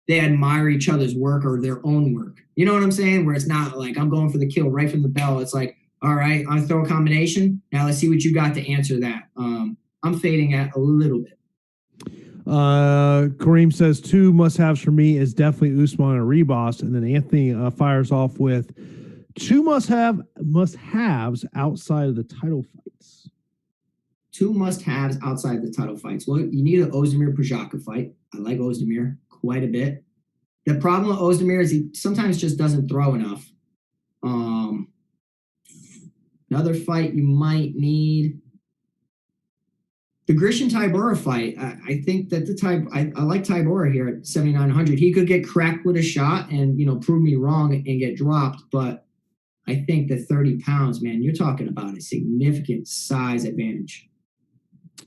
they admire each other's work or their own work. You know what I'm saying? Where it's not like I'm going for the kill right from the bell. It's like, all right, I'm going to throw a combination. Now let's see what you got to answer that. I'm fading at a little bit. Kareem says 2 must-haves for me is definitely Usman and Ribas, and then Anthony fires off with 2 must-haves outside of the title fights. 2 must-haves outside the title fights. Well, you need an Ozdemir Prajaka fight. I like Ozdemir quite a bit. The problem with Ozdemir is he sometimes just doesn't throw enough. Another fight you might need. The Grishin Tybura fight, I think that I like Tybura here at 7,900. He could get cracked with a shot and, prove me wrong and get dropped. But I think the 30 pounds, man, you're talking about a significant size advantage.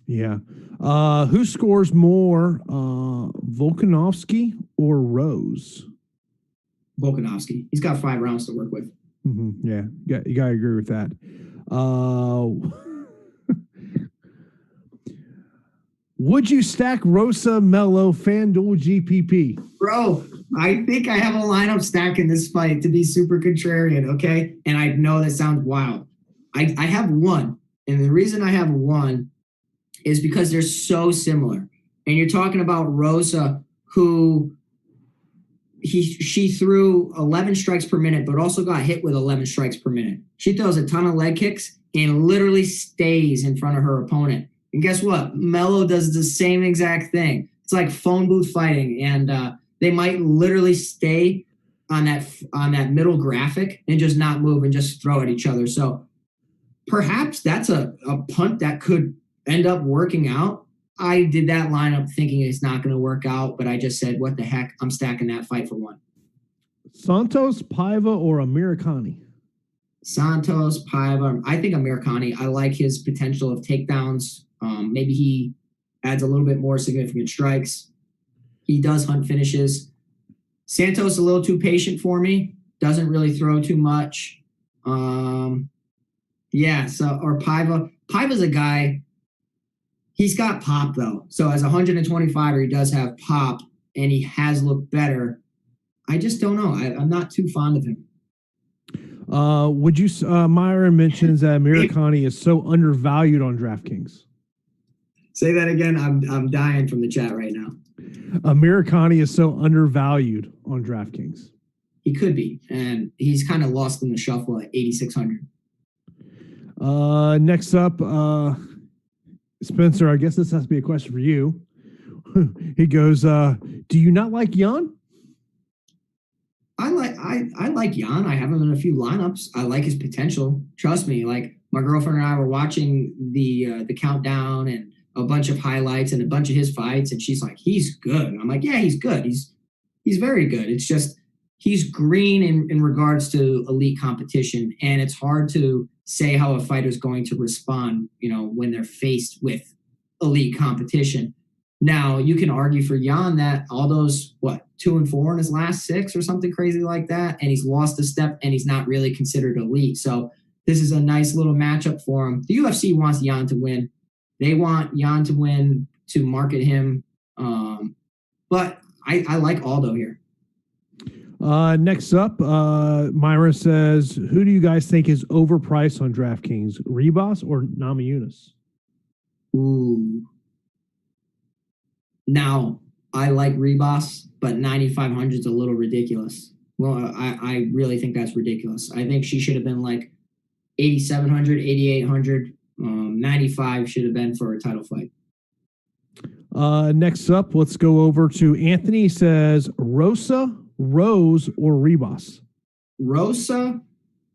Yeah. Who scores more, Volkanovski or Rose? Volkanovski. He's got 5 rounds to work with. Mm-hmm. Yeah, you got to agree with that. Would you stack Rosa Mello FanDuel GPP? Bro, I think I have a lineup stack in this fight to be super contrarian, okay? And I know that sounds wild. I have one, and the reason I have one is because they're so similar. And you're talking about Rosa, who she threw 11 strikes per minute, but also got hit with 11 strikes per minute. She throws a ton of leg kicks and literally stays in front of her opponent. And guess what? Mello does the same exact thing. It's like phone booth fighting, and they might literally stay on that middle graphic and just not move and just throw at each other. So perhaps that's a punt that could end up working out. I did that lineup thinking it's not going to work out, but I just said, what the heck? I'm stacking that fight for 1. Santos, Paiva, or Amirkhani? Santos, Paiva. I think Amirkhani. I like his potential of takedowns. Maybe he adds a little bit more significant strikes. He does hunt finishes. Santos a little too patient for me. Doesn't really throw too much. Or Paiva. Paiva's a guy. He's got pop though. So as a 125er, he does have pop, and he has looked better. I just don't know. I'm not too fond of him. Would you? Myron mentions that Amirkhani is so undervalued on DraftKings. Say that again. I'm dying from the chat right now. Amirkhani is so undervalued on DraftKings. He could be, and he's kind of lost in the shuffle at 8,600. Next up, Spencer. I guess this has to be a question for you. He goes, "Do you not like Jan?" I like Jan. I have him in a few lineups. I like his potential. Trust me. Like my girlfriend and I were watching the countdown, and a bunch of highlights and a bunch of his fights, and she's like, he's good. I'm like, yeah, he's good. He's very good. It's just he's green in regards to elite competition, and it's hard to say how a fighter is going to respond, when they're faced with elite competition. Now, you can argue for Jan that all those, 2-4 in his last 6 or something crazy like that, and he's lost a step, and he's not really considered elite. So this is a nice little matchup for him. The UFC wants Jan to win. They want Jan to win to market him. But I like Aldo here. Next up, Myra says, who do you guys think is overpriced on DraftKings, Ribas or Namajunas? Ooh. Now, I like Ribas, but 9,500 is a little ridiculous. Well, I really think that's ridiculous. I think she should have been like 8,700, 8,800. 95 should have been for a title fight. Next up, let's go over to Anthony. He says, Rosa, Rose, or Ribas? Rosa,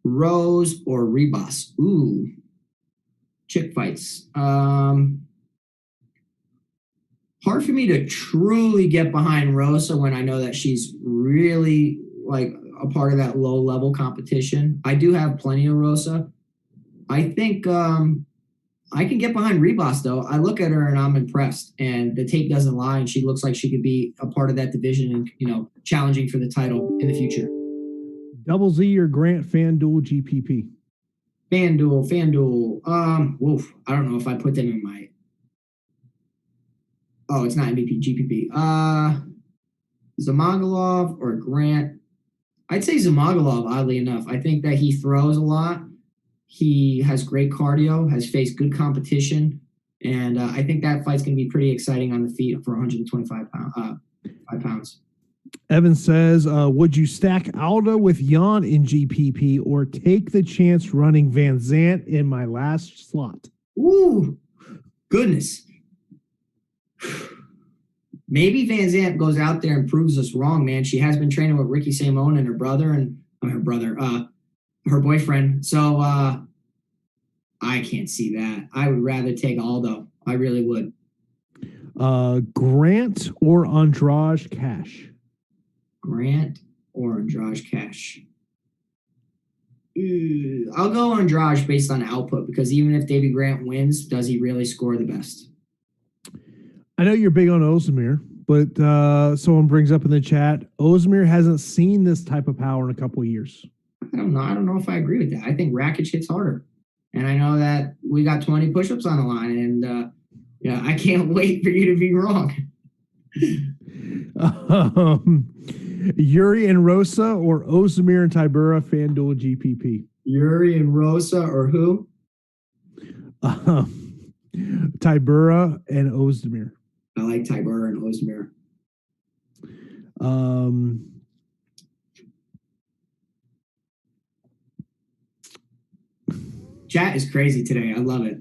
Rose, or Ribas? Ooh. Chick fights. Hard for me to truly get behind Rosa when I know that she's really like a part of that low level competition. I do have plenty of Rosa. I think I can get behind Ribas though. I look at her and I'm impressed, and the tape doesn't lie, and she looks like she could be a part of that division and, challenging for the title in the future. Double Z or Grant FanDuel GPP? FanDuel. I don't know if I put them in my. Oh, it's not MVP, GPP. Zamagalov or Grant. I'd say Zamagalov, oddly enough. I think that he throws a lot. He has great cardio, has faced good competition, and I think that fight's going to be pretty exciting on the feet for 125 pounds. Evan says, would you stack Aldo with Jan in GPP or take the chance running Van Zant in my last slot? Ooh, goodness. Maybe Van Zant goes out there and proves us wrong, man. She has been training with Ricky Simone and her boyfriend. So I can't see that. I would rather take Aldo. I really would. Grant or Andrade Cash? Grant or Andrade Cash? I'll go Andrade based on output, because even if Davey Grant wins, does he really score the best? I know you're big on Ozdemir, but someone brings up in the chat, Ozdemir hasn't seen this type of power in a couple of years. I don't know. I don't know if I agree with that. I think Rakic hits harder. And I know that we got 20 push-ups on the line, and I can't wait for you to be wrong. Yuri and Rosa or Ozdemir and Tybura FanDuel GPP? Yuri and Rosa or who? Tybura and Ozdemir. I like Tybura and Ozdemir. Chat is crazy today. I love it.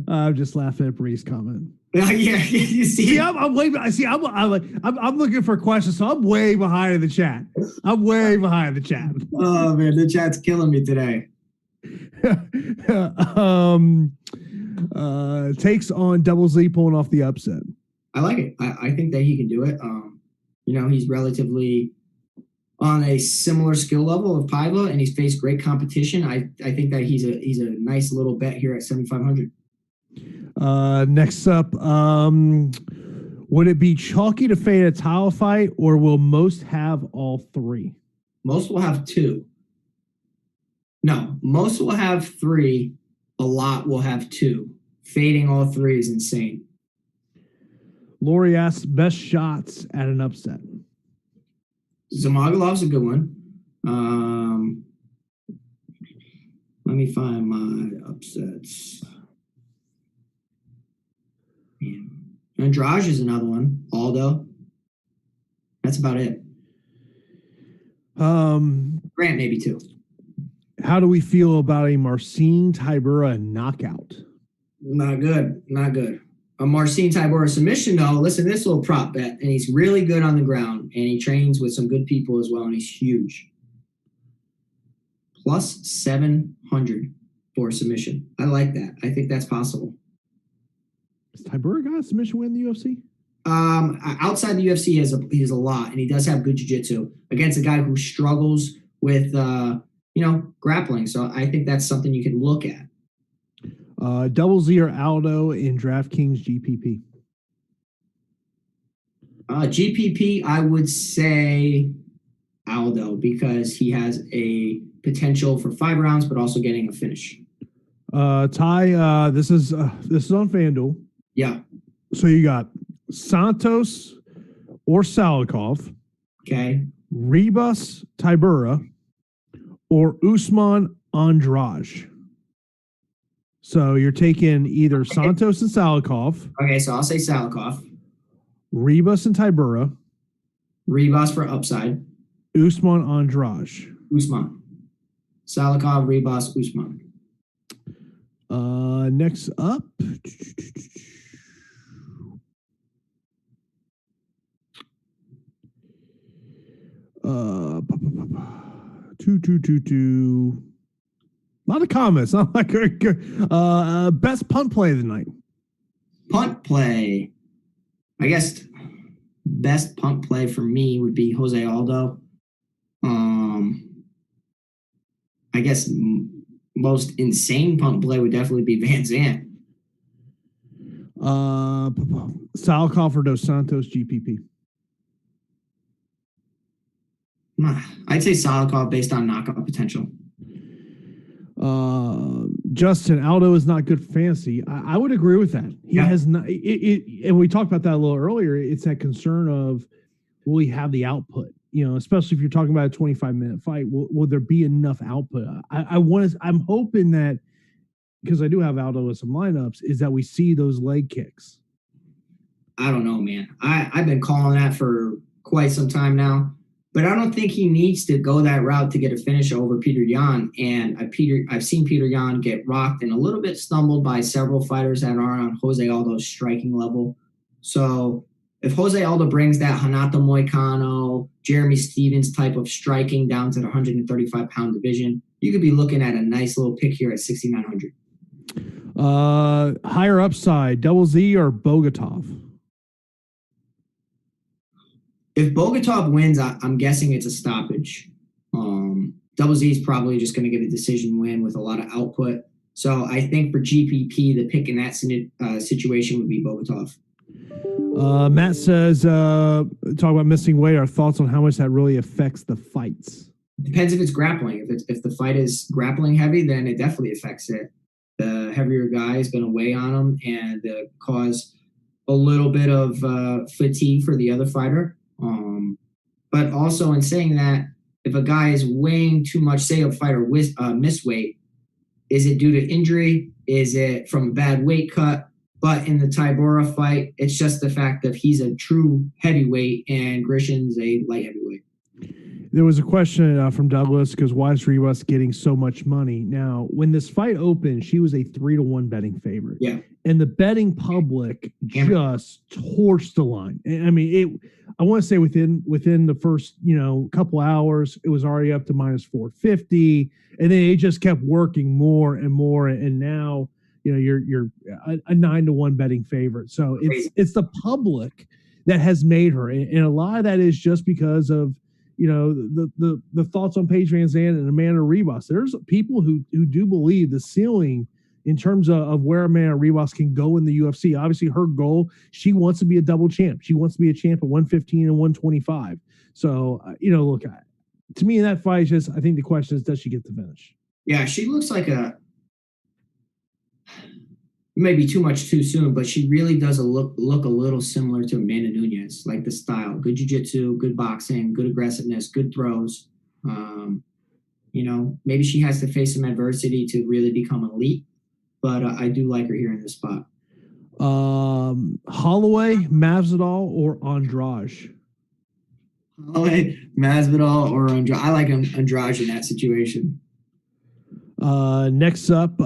I'm just laughing at Bree's comment. Yeah, you see. I'm way. I'm looking for questions, so I'm way behind in the chat. I'm way behind the chat. Oh man, the chat's killing me today. Takes on Double Z pulling off the upset. I like it. I think that he can do it. He's relatively on a similar skill level of Paiva, and he's faced great competition. I think that he's a nice little bet here at 7,500. Next up, would it be chalky to fade a title fight, or will most have all three? Most will have two. No, most will have three. A lot will have two. Fading all three is insane. Lori asks, best shots at an upset. Zamagalov's a good one. Let me find my upsets. Man. Andrade is another one. Aldo. That's about it. Grant maybe too. How do we feel about a Marcin Tybura knockout? Not good. Not good. A Marcin Tybura submission, though. Listen, this little prop bet, and he's really good on the ground, and he trains with some good people as well, and he's huge. Plus 700 for submission. I like that. I think that's possible. Has Tybura got a submission win in the UFC? Outside the UFC, he has a lot, and he does have good jiu-jitsu against a guy who struggles with, grappling. So I think that's something you can look at. Double Z or Aldo in DraftKings GPP? GPP, I would say Aldo because he has a potential for 5 rounds, but also getting a finish. Ty, this is on FanDuel. Yeah. So you got Santos or Salikov. Okay. Ribas Tybura or Usman Andrade. So you're taking either Santos and Salikov. Okay, so I'll say Salikov. Ribas and Tybura. Ribas for upside. Usman Andrade. Usman. Salikov, Ribas, Usman. Next up. Two. A lot of comments. Not like best punt play of the night. Punt play. I guess best punt play for me would be Jose Aldo. I guess most insane punt play would definitely be Van Zandt. Salikov or Dos Santos GPP? I'd say Salikov based on knockout potential. Justin, Aldo is not good for fantasy. I would agree with that. He has not, and we talked about that a little earlier. It's that concern of, will he have the output? Especially if you're talking about a 25-minute fight, will there be enough output? I'm hoping that, because I do have Aldo with some lineups, is that we see those leg kicks. I don't know, man. I've been calling that for quite some time now. But I don't think he needs to go that route to get a finish over Peter Yan. And I've seen Peter Yan get rocked and a little bit stumbled by several fighters that are on Jose Aldo's striking level. So if Jose Aldo brings that Hanato Moicano, Jeremy Stevens type of striking down to the 135-pound division, you could be looking at a nice little pick here at 6,900. Higher upside, Double Z or Bogatov? If Bogatov wins, I'm guessing it's a stoppage. Double Z is probably just going to get a decision win with a lot of output. So I think for GPP, the pick in that situation would be Bogatov. Matt says, talk about missing weight. Our thoughts on how much that really affects the fights. Depends if it's grappling. If the fight is grappling heavy, then it definitely affects it. The heavier guy is going to weigh on him and cause a little bit of fatigue for the other fighter. But also in saying that, if a guy is weighing too much, say a fighter miss weight, is it due to injury? Is it from a bad weight cut? But in the Tybura fight, it's just the fact that he's a true heavyweight and Grishin's a light heavyweight. There was a question from Douglas, because why is Ribas getting so much money? Now, when this fight opened, she was a 3-1 betting favorite. Yeah. And the betting public just torched the line. I mean, I want to say within the first, couple hours, it was already up to minus 450. And then it just kept working more and more. And now, you're a 9-1 betting favorite. So it's the public that has made her. And a lot of that is just because of, the thoughts on Paige Van Zandt and Amanda Ribas. There's people who do believe the ceiling in terms of where Amanda Ribas can go in the UFC. Obviously, her goal, she wants to be a double champ. She wants to be a champ at 115 and 125. So, look, to me in that fight, I think the question is, does she get the finish? Yeah, she looks like maybe too much too soon, but she really does look a little similar to Amanda Nunes, like the style. Good jiu-jitsu, good boxing, good aggressiveness, good throws. Maybe she has to face some adversity to really become elite, but I do like her here in this spot. Holloway, Masvidal, or Andrade? Holloway, Masvidal, or Andrade. I like Andrade in that situation. Next up,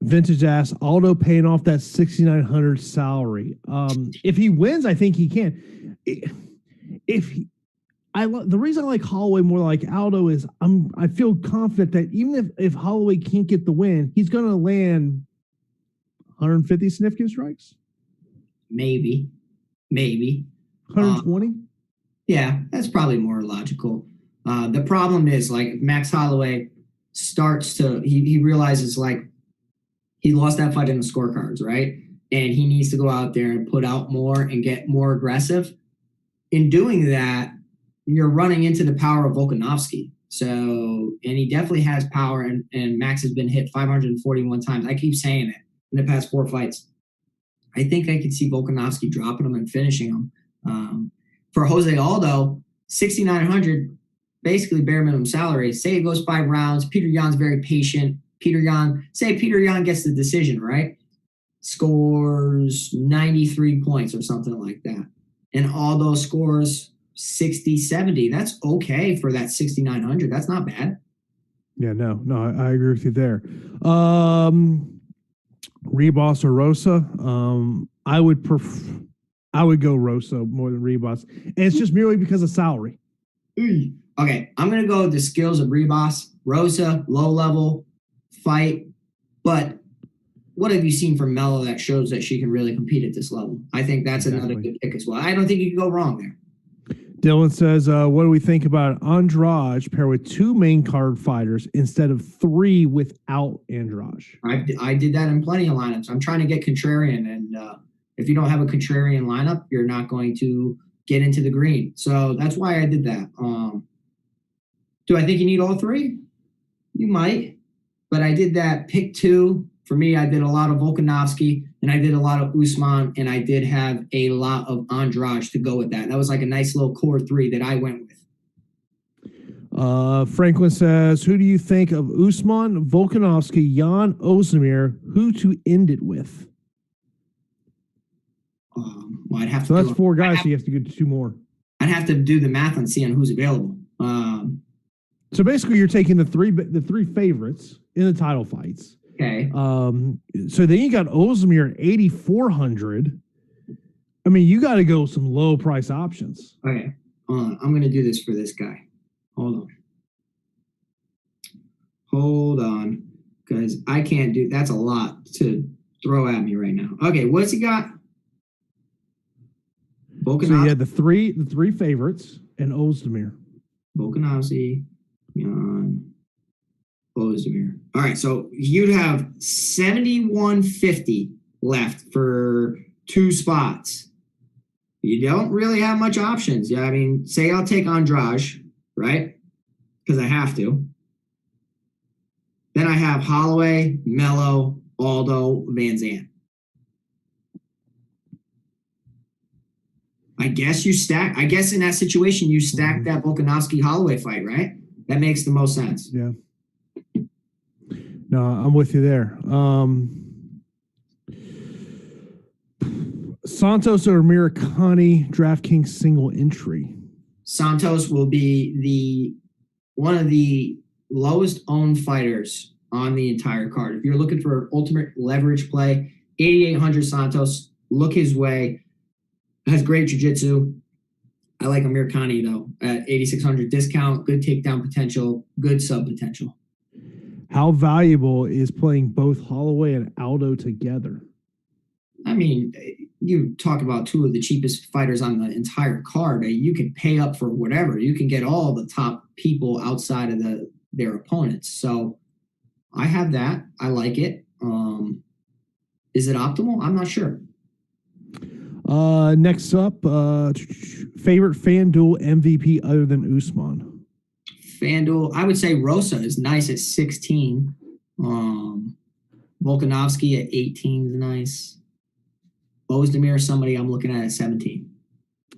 Vintage ass Aldo paying off that 6,900 salary. If he wins, I think he can. If the reason I like Holloway more like Aldo is I feel confident that even if Holloway can't get the win, he's going to land 150 significant strikes. Maybe. 120. Yeah, that's probably more logical. The problem is, like, Max Holloway starts to he realizes, like, he lost that fight in the scorecards, right? And he needs to go out there and put out more and get more aggressive. In doing that, you're running into the power of Volkanovski. So, and he definitely has power, and Max has been hit 541 times. I keep saying it in the past 4 fights. I think I could see Volkanovski dropping him and finishing him. For Jose Aldo, 6,900, basically bare minimum salary. Say it goes 5 rounds. Peter Yan's very patient. Say Peter Yan gets the decision, right? Scores 93 points or something like that. And Aldo scores 60, 70. That's okay for that 6,900. That's not bad. Yeah, no, I agree with you there. Ribas or Rosa? I would go Rosa more than Ribas. And it's just merely because of salary. Okay, I'm going to go with the skills of Ribas. Rosa, low level, fight. But what have you seen from Melo that shows that she can really compete at this level? I think that's another good pick as well. I don't think you can go wrong there. Dylan says, what do we think about Andrade paired with 2 main card fighters instead of 3 without Andrade? I did that in plenty of lineups. I'm trying to get Contrarian, and if you don't have a Contrarian lineup, you're not going to get into the green. So that's why I did that. Do I think you need all 3? You might. But I did that pick 2. For me, I did a lot of Volkanovski, and I did a lot of Usman, and I did have a lot of Andrade to go with that. That was like a nice little core 3 that I went with. Franklin says, who do you think of Usman, Volkanovski, Jan, Ozdemir, who to end it with? Well, I'd have so to that's 4 guys, so you have to get 2 more. I'd have to do the math on seeing who's available. So basically, you're taking the three favorites in the title fights. Okay. So then you got Ozdemir at 8,400. I mean, you got to go with some low price options. Okay. I'm going to do this for this guy. Hold on. Because I can't do, that's a lot to throw at me right now. Okay. What's he got? Volkanovski. So you had the three favorites and Ozdemir. Volkanovski, Jan, Ozdemir. All right, so you'd have 7,150 left for 2 spots. You don't really have much options. Yeah, I mean, say I'll take Andrade, right? Because I have to. Then I have Holloway, Melo, Aldo, Van Zandt. I guess in that situation, you stack that Volkanovski-Holloway fight, right? That makes the most sense. Yeah. No, I'm with you there. Santos or Murakami, DraftKings single entry. Santos will be one of the lowest owned fighters on the entire card. If you're looking for an ultimate leverage play, 8,800 Santos, look his way. Has great jiu-jitsu. I like Amir Khani, though, at 8,600 discount, good takedown potential, good sub potential. How valuable is playing both Holloway and Aldo together? I mean, you talk about 2 of the cheapest fighters on the entire card. You can pay up for whatever. You can get all the top people outside of their opponents. So I have that. I like it. Is it optimal? I'm not sure. Next up, favorite Fan Duel MVP other than Usman. FanDuel, I would say Rosa is nice at 16. Volkanovski at 18 is nice. Ozdemir is somebody I'm looking at 17.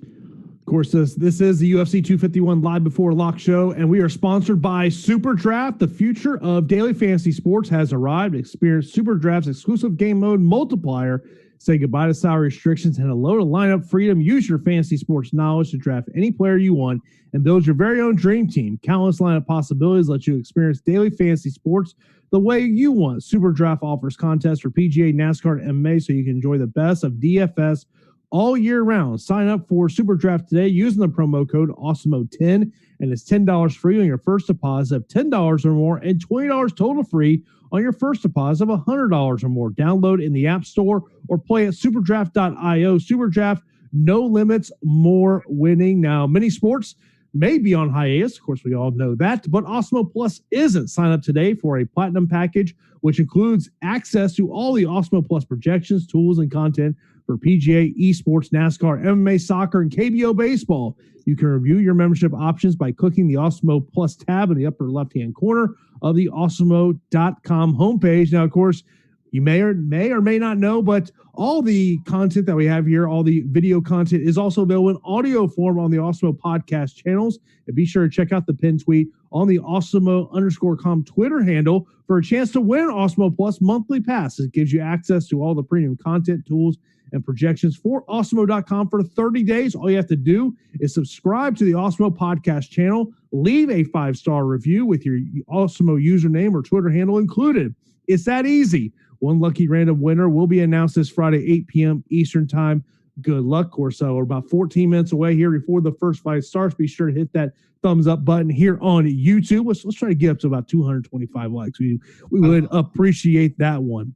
Of course, this is the UFC 251 Live Before Lock show, and we are sponsored by SuperDraft. The future of daily fantasy sports has arrived. Experience SuperDraft's exclusive game mode multiplier. Say goodbye to salary restrictions and hello to lineup freedom. Use your fantasy sports knowledge to draft any player you want and build your very own dream team. Countless lineup possibilities let you experience daily fantasy sports the way you want. SuperDraft offers contests for PGA, NASCAR, and MMA so you can enjoy the best of DFS all year round. Sign up for SuperDraft today using the promo code Awesemo10, and it's $10 free on your first deposit of $10 or more and $20 total free on your first deposit of $100 or more. Download in the App Store or play at superdraft.io. SuperDraft, no limits, more winning. Now, many sports may be on hiatus. Of course, we all know that, but Awesemo Plus isn't. Sign up today for a platinum package, which includes access to all the Awesemo Plus projections, tools, and content for PGA, esports, NASCAR, MMA, soccer, and KBO baseball. You can review your membership options by clicking the Awesemo Plus tab in the upper left-hand corner of the Awesemo.com homepage. Now, of course, you may or may not know, but all the content that we have here, all the video content, is also available in audio form on the Awesemo podcast channels. And be sure to check out the pin tweet on the Awesemo_com Twitter handle for a chance to win Awesemo Plus monthly pass. It gives you access to all the premium content, tools, and projections for Awesemo.com for 30 days. All you have to do is subscribe to the Awesemo podcast channel, leave a 5-star review with your Awesemo username or Twitter handle included. It's that easy. One lucky random winner will be announced this Friday, 8 p.m. Eastern Time. Good luck, or so. We're about 14 minutes away here before the first fight starts. Be sure to hit that thumbs up button here on YouTube. Let's try to get up to about 225 likes. We would appreciate that one.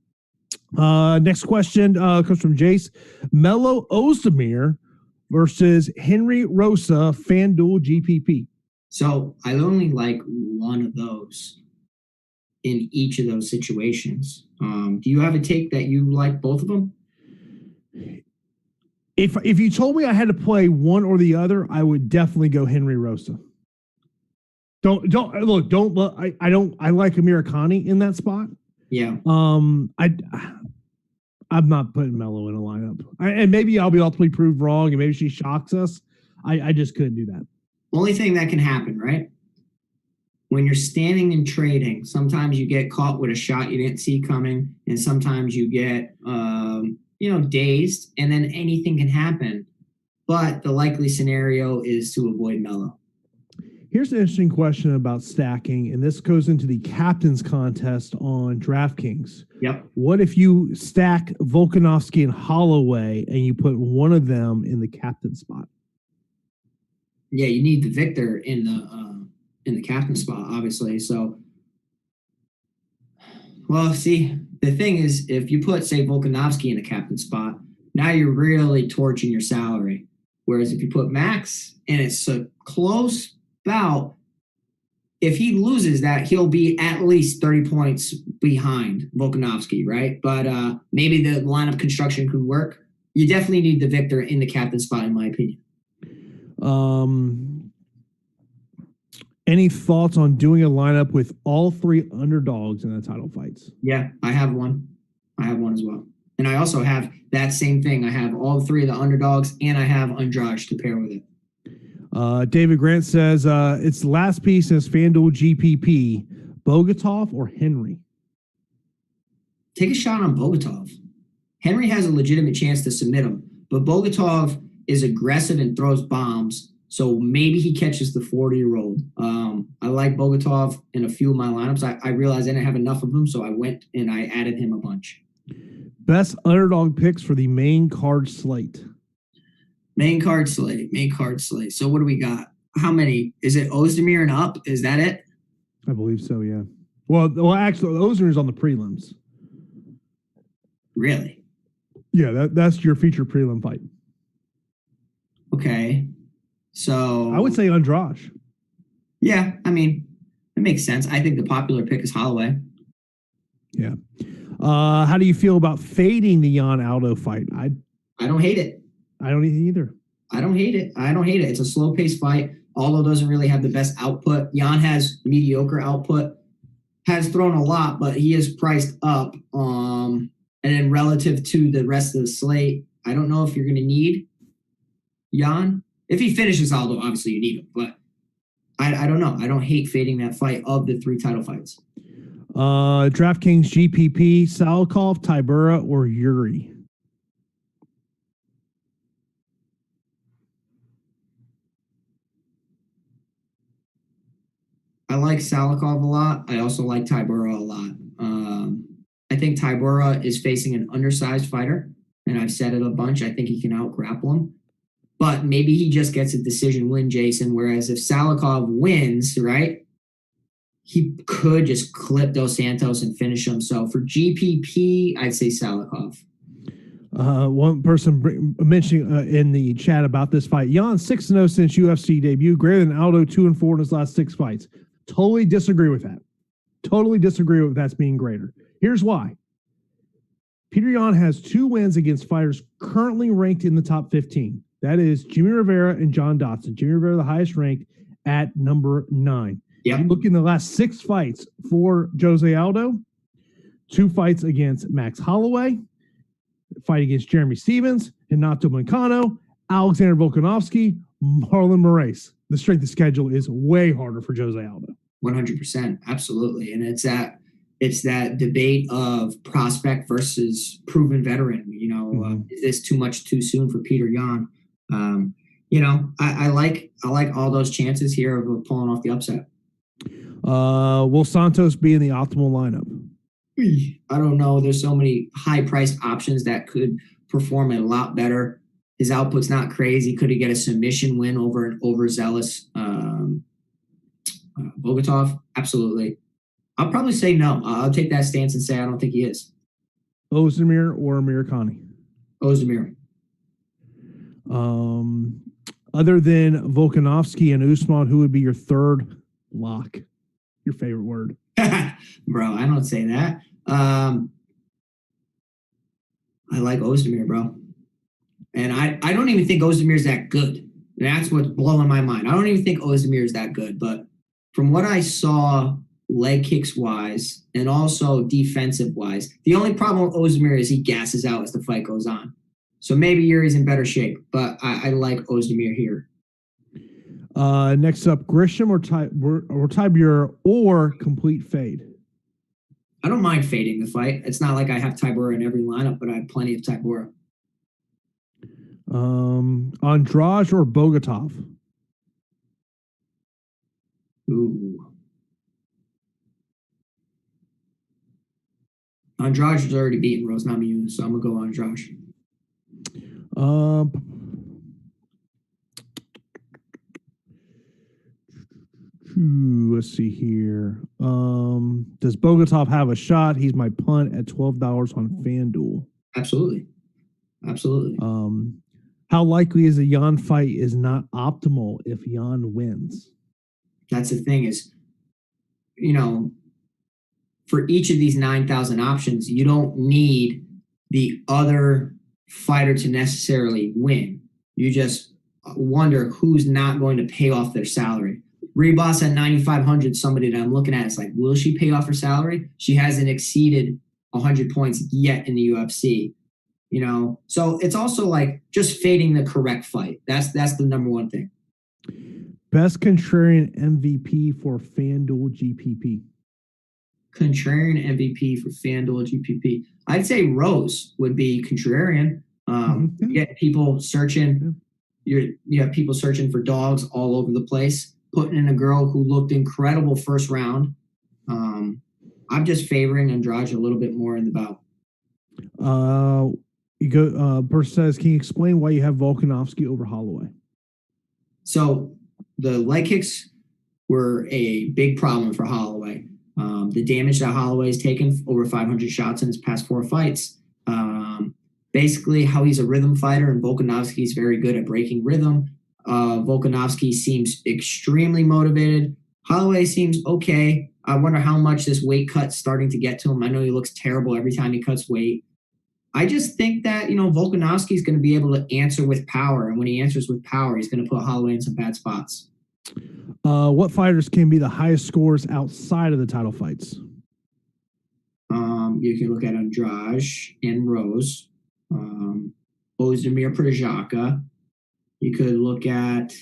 Next question comes from Jace. Melo Ozdemir versus Henry Rosa, Fan Duel GPP. So I only like one of those in each of those situations. Do you have a take that you like both of them? If you told me I had to play one or the other, I would definitely go Henry Rosa. I like Amir Khani in that spot. Yeah. I'm not putting Melo in a lineup. And maybe I'll be ultimately proved wrong, and maybe she shocks us. I just couldn't do that. Only thing that can happen, right? When you're standing and trading, sometimes you get caught with a shot you didn't see coming, and sometimes you get, dazed, and then anything can happen. But the likely scenario is to avoid Melo. Here's an interesting question about stacking, and this goes into the captain's contest on DraftKings. Yep. What if you stack Volkanovski and Holloway, and you put one of them in the captain spot? Yeah, you need the victor in the captain spot, obviously. So, well, see, the thing is, if you put, say, Volkanovski in the captain spot, now you're really torching your salary. Whereas if you put Max and it's a close bout, if he loses that, he'll be at least 30 points behind Volkanovski, right? But maybe the lineup construction could work. You definitely need the victor in the captain spot, in my opinion. Any thoughts on doing a lineup with all three underdogs in the title fights? Yeah, I have one. I have one as well. And I also have that same thing. I have all three of the underdogs, and I have Andrade to pair with it. David Grant says it's the last piece is FanDuel GPP, Bogatov or Henry? Take a shot on Bogatov. Henry has a legitimate chance to submit him, but Bogatov is aggressive and throws bombs. So maybe he catches the 40-year-old. I like Bogatov in a few of my lineups. I realized I didn't have enough of him, so I went and I added him a bunch. Best underdog picks for the main card slate. Main card slate. So what do we got? How many? Is it Ozdemir and up? Is that it? I believe so, yeah. Well, actually, Ozdemir's on the prelims. Really? Yeah, that's your feature prelim fight. Okay. So I would say Andrade. Yeah, I mean, it makes sense. I think the popular pick is Holloway. Yeah. How do you feel about fading the Jan Aldo fight? I don't hate it. I don't either. I don't hate it. It's a slow-paced fight. Aldo doesn't really have the best output. Jan has mediocre output. Has thrown a lot, but he is priced up. And then relative to the rest of the slate, I don't know if you're going to need Jan. If he finishes Aldo, obviously you need him. But I don't know. I don't hate fading that fight of the three title fights. DraftKings GPP, Salikov, Tybura, or Yuri? I like Salikov a lot. I also like Tybura a lot. I think Tybura is facing an undersized fighter, and I've said it a bunch. I think he can out-grapple him. But maybe he just gets a decision win, Jason, whereas if Salikov wins, right, he could just clip Dos Santos and finish him. So for GPP, I'd say Salikov. One person mentioning in the chat about this fight, Jan 6-0 since UFC debut, greater than Aldo 2-4 in his last 6 fights. Totally disagree with that. Totally disagree with that's being greater. Here's why. Peter Yan has 2 wins against fighters currently ranked in the top 15. That is Jimmy Rivera and John Dotson. Jimmy Rivera, the highest ranked at number 9. Yep. You look in the last 6 fights for Jose Aldo, 2 fights against Max Holloway, fight against Jeremy Stevens, Renato Moicano, Alexander Volkanovski, Marlon Moraes. The strength of schedule is way harder for Jose Aldo. 100%. Absolutely. And it's that debate of prospect versus proven veteran. Is this too much too soon for Peter Yan? I like all those chances here of pulling off the upset. Will Santos be in the optimal lineup? I don't know. There's so many high-priced options that could perform a lot better. His output's not crazy. Could he get a submission win over an overzealous Bogatov? Absolutely. I'll probably say no. I'll take that stance and say I don't think he is. Ozdemir or Amirkhani? Ozdemir. Other than Volkanovski and Usman, who would be your third lock? Your favorite word? Bro, I don't say that. I like Ozdemir, bro. And I don't even think Ozdemir is that good. That's what's blowing my mind. I don't even think Ozdemir is that good. But from what I saw leg kicks wise and also defensive wise, the only problem with Ozdemir is he gasses out as the fight goes on. So maybe Yuri's in better shape, but I like Ozdemir here. Next up, Grisham or Tybura or complete fade? I don't mind fading the fight. It's not like I have Tybura in every lineup, but I have plenty of Tybura. Andrade or Bogatov? Ooh. Andrade has already beaten Rose Namajunas, so I'm going to go Andrade. Let's see here. Does Bogatov have a shot? He's my punt at $12 on FanDuel. Absolutely. How likely is a Yan fight is not optimal if Yan wins? That's the thing is, for each of these 9,000 options, you don't need the other fighter to necessarily win. You just wonder who's not going to pay off their salary. Ribas at 9,500, somebody that I'm looking at, it's like, will she pay off her salary? She hasn't exceeded 100 points yet in the UFC. So it's also like just fading the correct fight. That's the number one thing. Best Contrarian MVP for FanDuel GPP. Contrarian MVP for FanDuel GPP. I'd say Rose would be Contrarian. You get people searching. You have people searching for dogs all over the place. Putting in a girl who looked incredible first round. I'm just favoring Andrade a little bit more in the bout. Person says, can you explain why you have Volkanovski over Holloway? So the leg kicks were a big problem for Holloway. The damage that Holloway's taken, over 500 shots in his past 4 fights. Basically how he's a rhythm fighter and Volkanovski's very good at breaking rhythm. Volkanovski seems extremely motivated. Holloway seems okay. I wonder how much this weight cut's starting to get to him. I know he looks terrible every time he cuts weight. I just think that, Volkanovski is going to be able to answer with power. And when he answers with power, he's going to put Holloway in some bad spots. What fighters can be the highest scores outside of the title fights? You can look at Andrade and Rose. Ozdemir Prajaka. You could look at...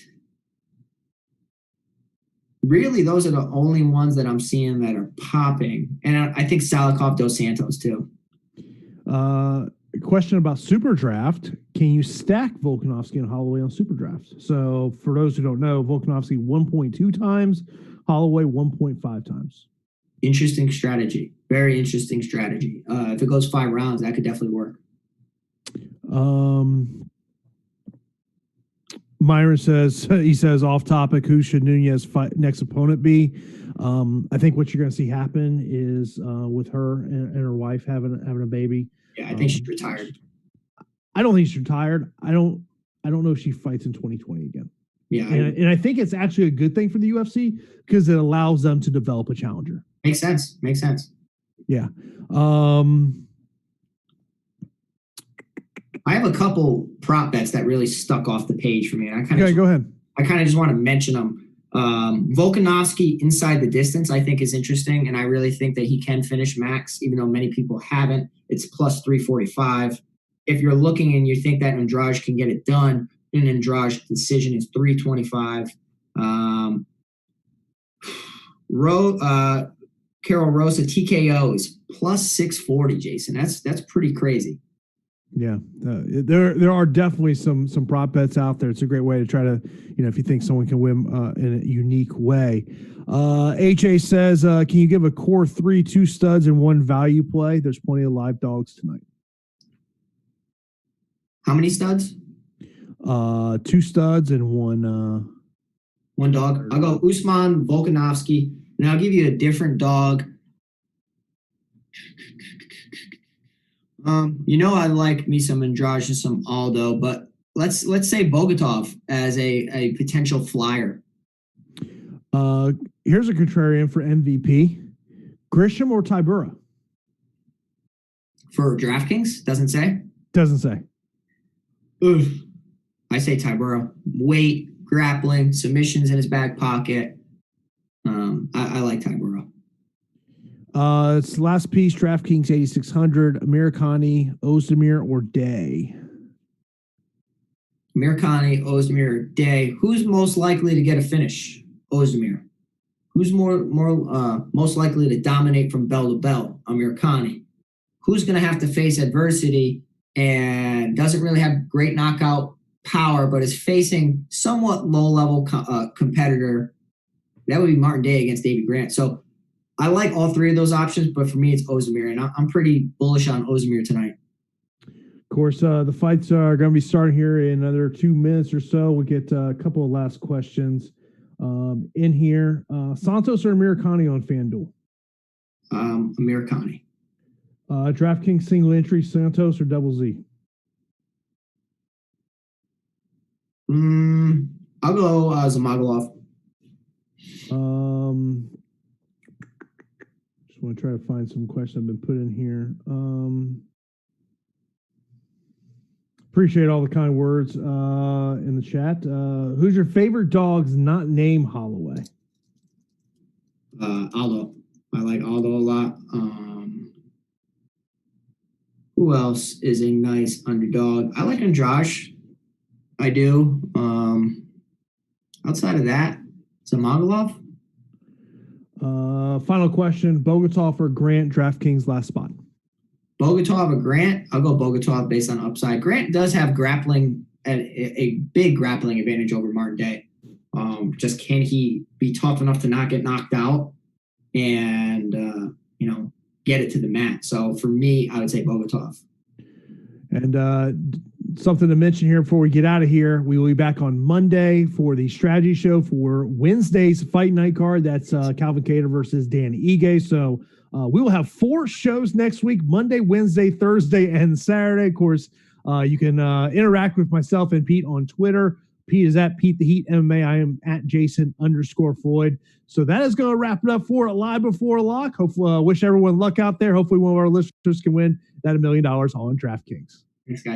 Really, those are the only ones that I'm seeing that are popping. And I think Salikov, Dos Santos, too. Question about SuperDraft. Can you stack Volkanovski and Holloway on SuperDraft? So for those who don't know, Volkanovski 1.2 times, Holloway 1.5 times. Interesting strategy. Very interesting strategy. If it goes 5 rounds, that could definitely work. Myron says, he says off topic, who should Nunez fight next opponent be? I think what you're going to see happen is with her and her wife having a baby. Yeah, I think she's retired. I don't think she's retired. I don't know if she fights in 2020 again. Yeah, and I think it's actually a good thing for the UFC because it allows them to develop a challenger. Makes sense. Yeah. I have a couple prop bets that really stuck off the page for me. And go ahead. I kind of just want to mention them. Volkanovski inside the distance, I think is interesting. And I really think that he can finish Max, even though many people haven't. It's plus 345. If you're looking and you think that Andrade can get it done, an Andrade decision is 325. Carol Rosa TKO is plus 640, Jason. That's pretty crazy. Yeah, there are definitely some prop bets out there. It's a great way to try to, if you think someone can win in a unique way. AJ says, can you give a core 3, 2 studs, and 1 value play? There's plenty of live dogs tonight. How many studs? 2 studs and 1 dog. I'll go Usman, Volkanovski, and I'll give you a different dog. I like me some Andrade and some Aldo, but let's say Bogatov as a potential flyer. Here's a contrarian for MVP. Grisham or Tybura? For DraftKings? Doesn't say? Doesn't say. Oof. I say Tybura. Weight, grappling, submissions in his back pocket. I like Tybura. It's the last piece, DraftKings 8,600, Americani, Ozdemir, or Day? Americani, Ozdemir, Day. Who's most likely to get a finish? Ozdemir. Who's most likely to dominate from bell to bell? Americani. Who's going to have to face adversity and doesn't really have great knockout power, but is facing somewhat low-level competitor? That would be Martin Day against David Grant. So I like all 3 of those options, but for me, it's Ozdemir, and I'm pretty bullish on Ozdemir tonight. Of course, the fights are going to be starting here in another 2 minutes or so. We'll get a couple of last questions in here. Santos or Americani on FanDuel? Americani. DraftKings single entry, Santos or double Z? I'll go Zamagulov. Just want to try to find some questions I've been put in here. Appreciate all the kind words in the chat. Who's your favorite dogs not named Holloway? Aldo. I like Aldo a lot. Who else is a nice underdog? I like Andrade. I do. Outside of that, Zamagulov. Final question: Bogatov or Grant? DraftKings last spot. Bogatov or Grant? I'll go Bogatov based on upside. Grant does have grappling and a big grappling advantage over Martin Day. Just can he be tough enough to not get knocked out and get it to the mat? So for me, I would say Bogatov. And something to mention here before we get out of here, we will be back on Monday for the strategy show for Wednesday's fight night card. That's Calvin Kattar versus Dan Ige. So we will have 4 shows next week: Monday, Wednesday, Thursday, and Saturday. Of course, you can interact with myself and Pete on Twitter. Pete is at Pete the Heat MMA. I am at Jason_Floyd. So that is going to wrap it up for Live Before Lock. Hopefully, wish everyone luck out there. Hopefully, one of our listeners can win that $1 million on DraftKings. Thanks, guys.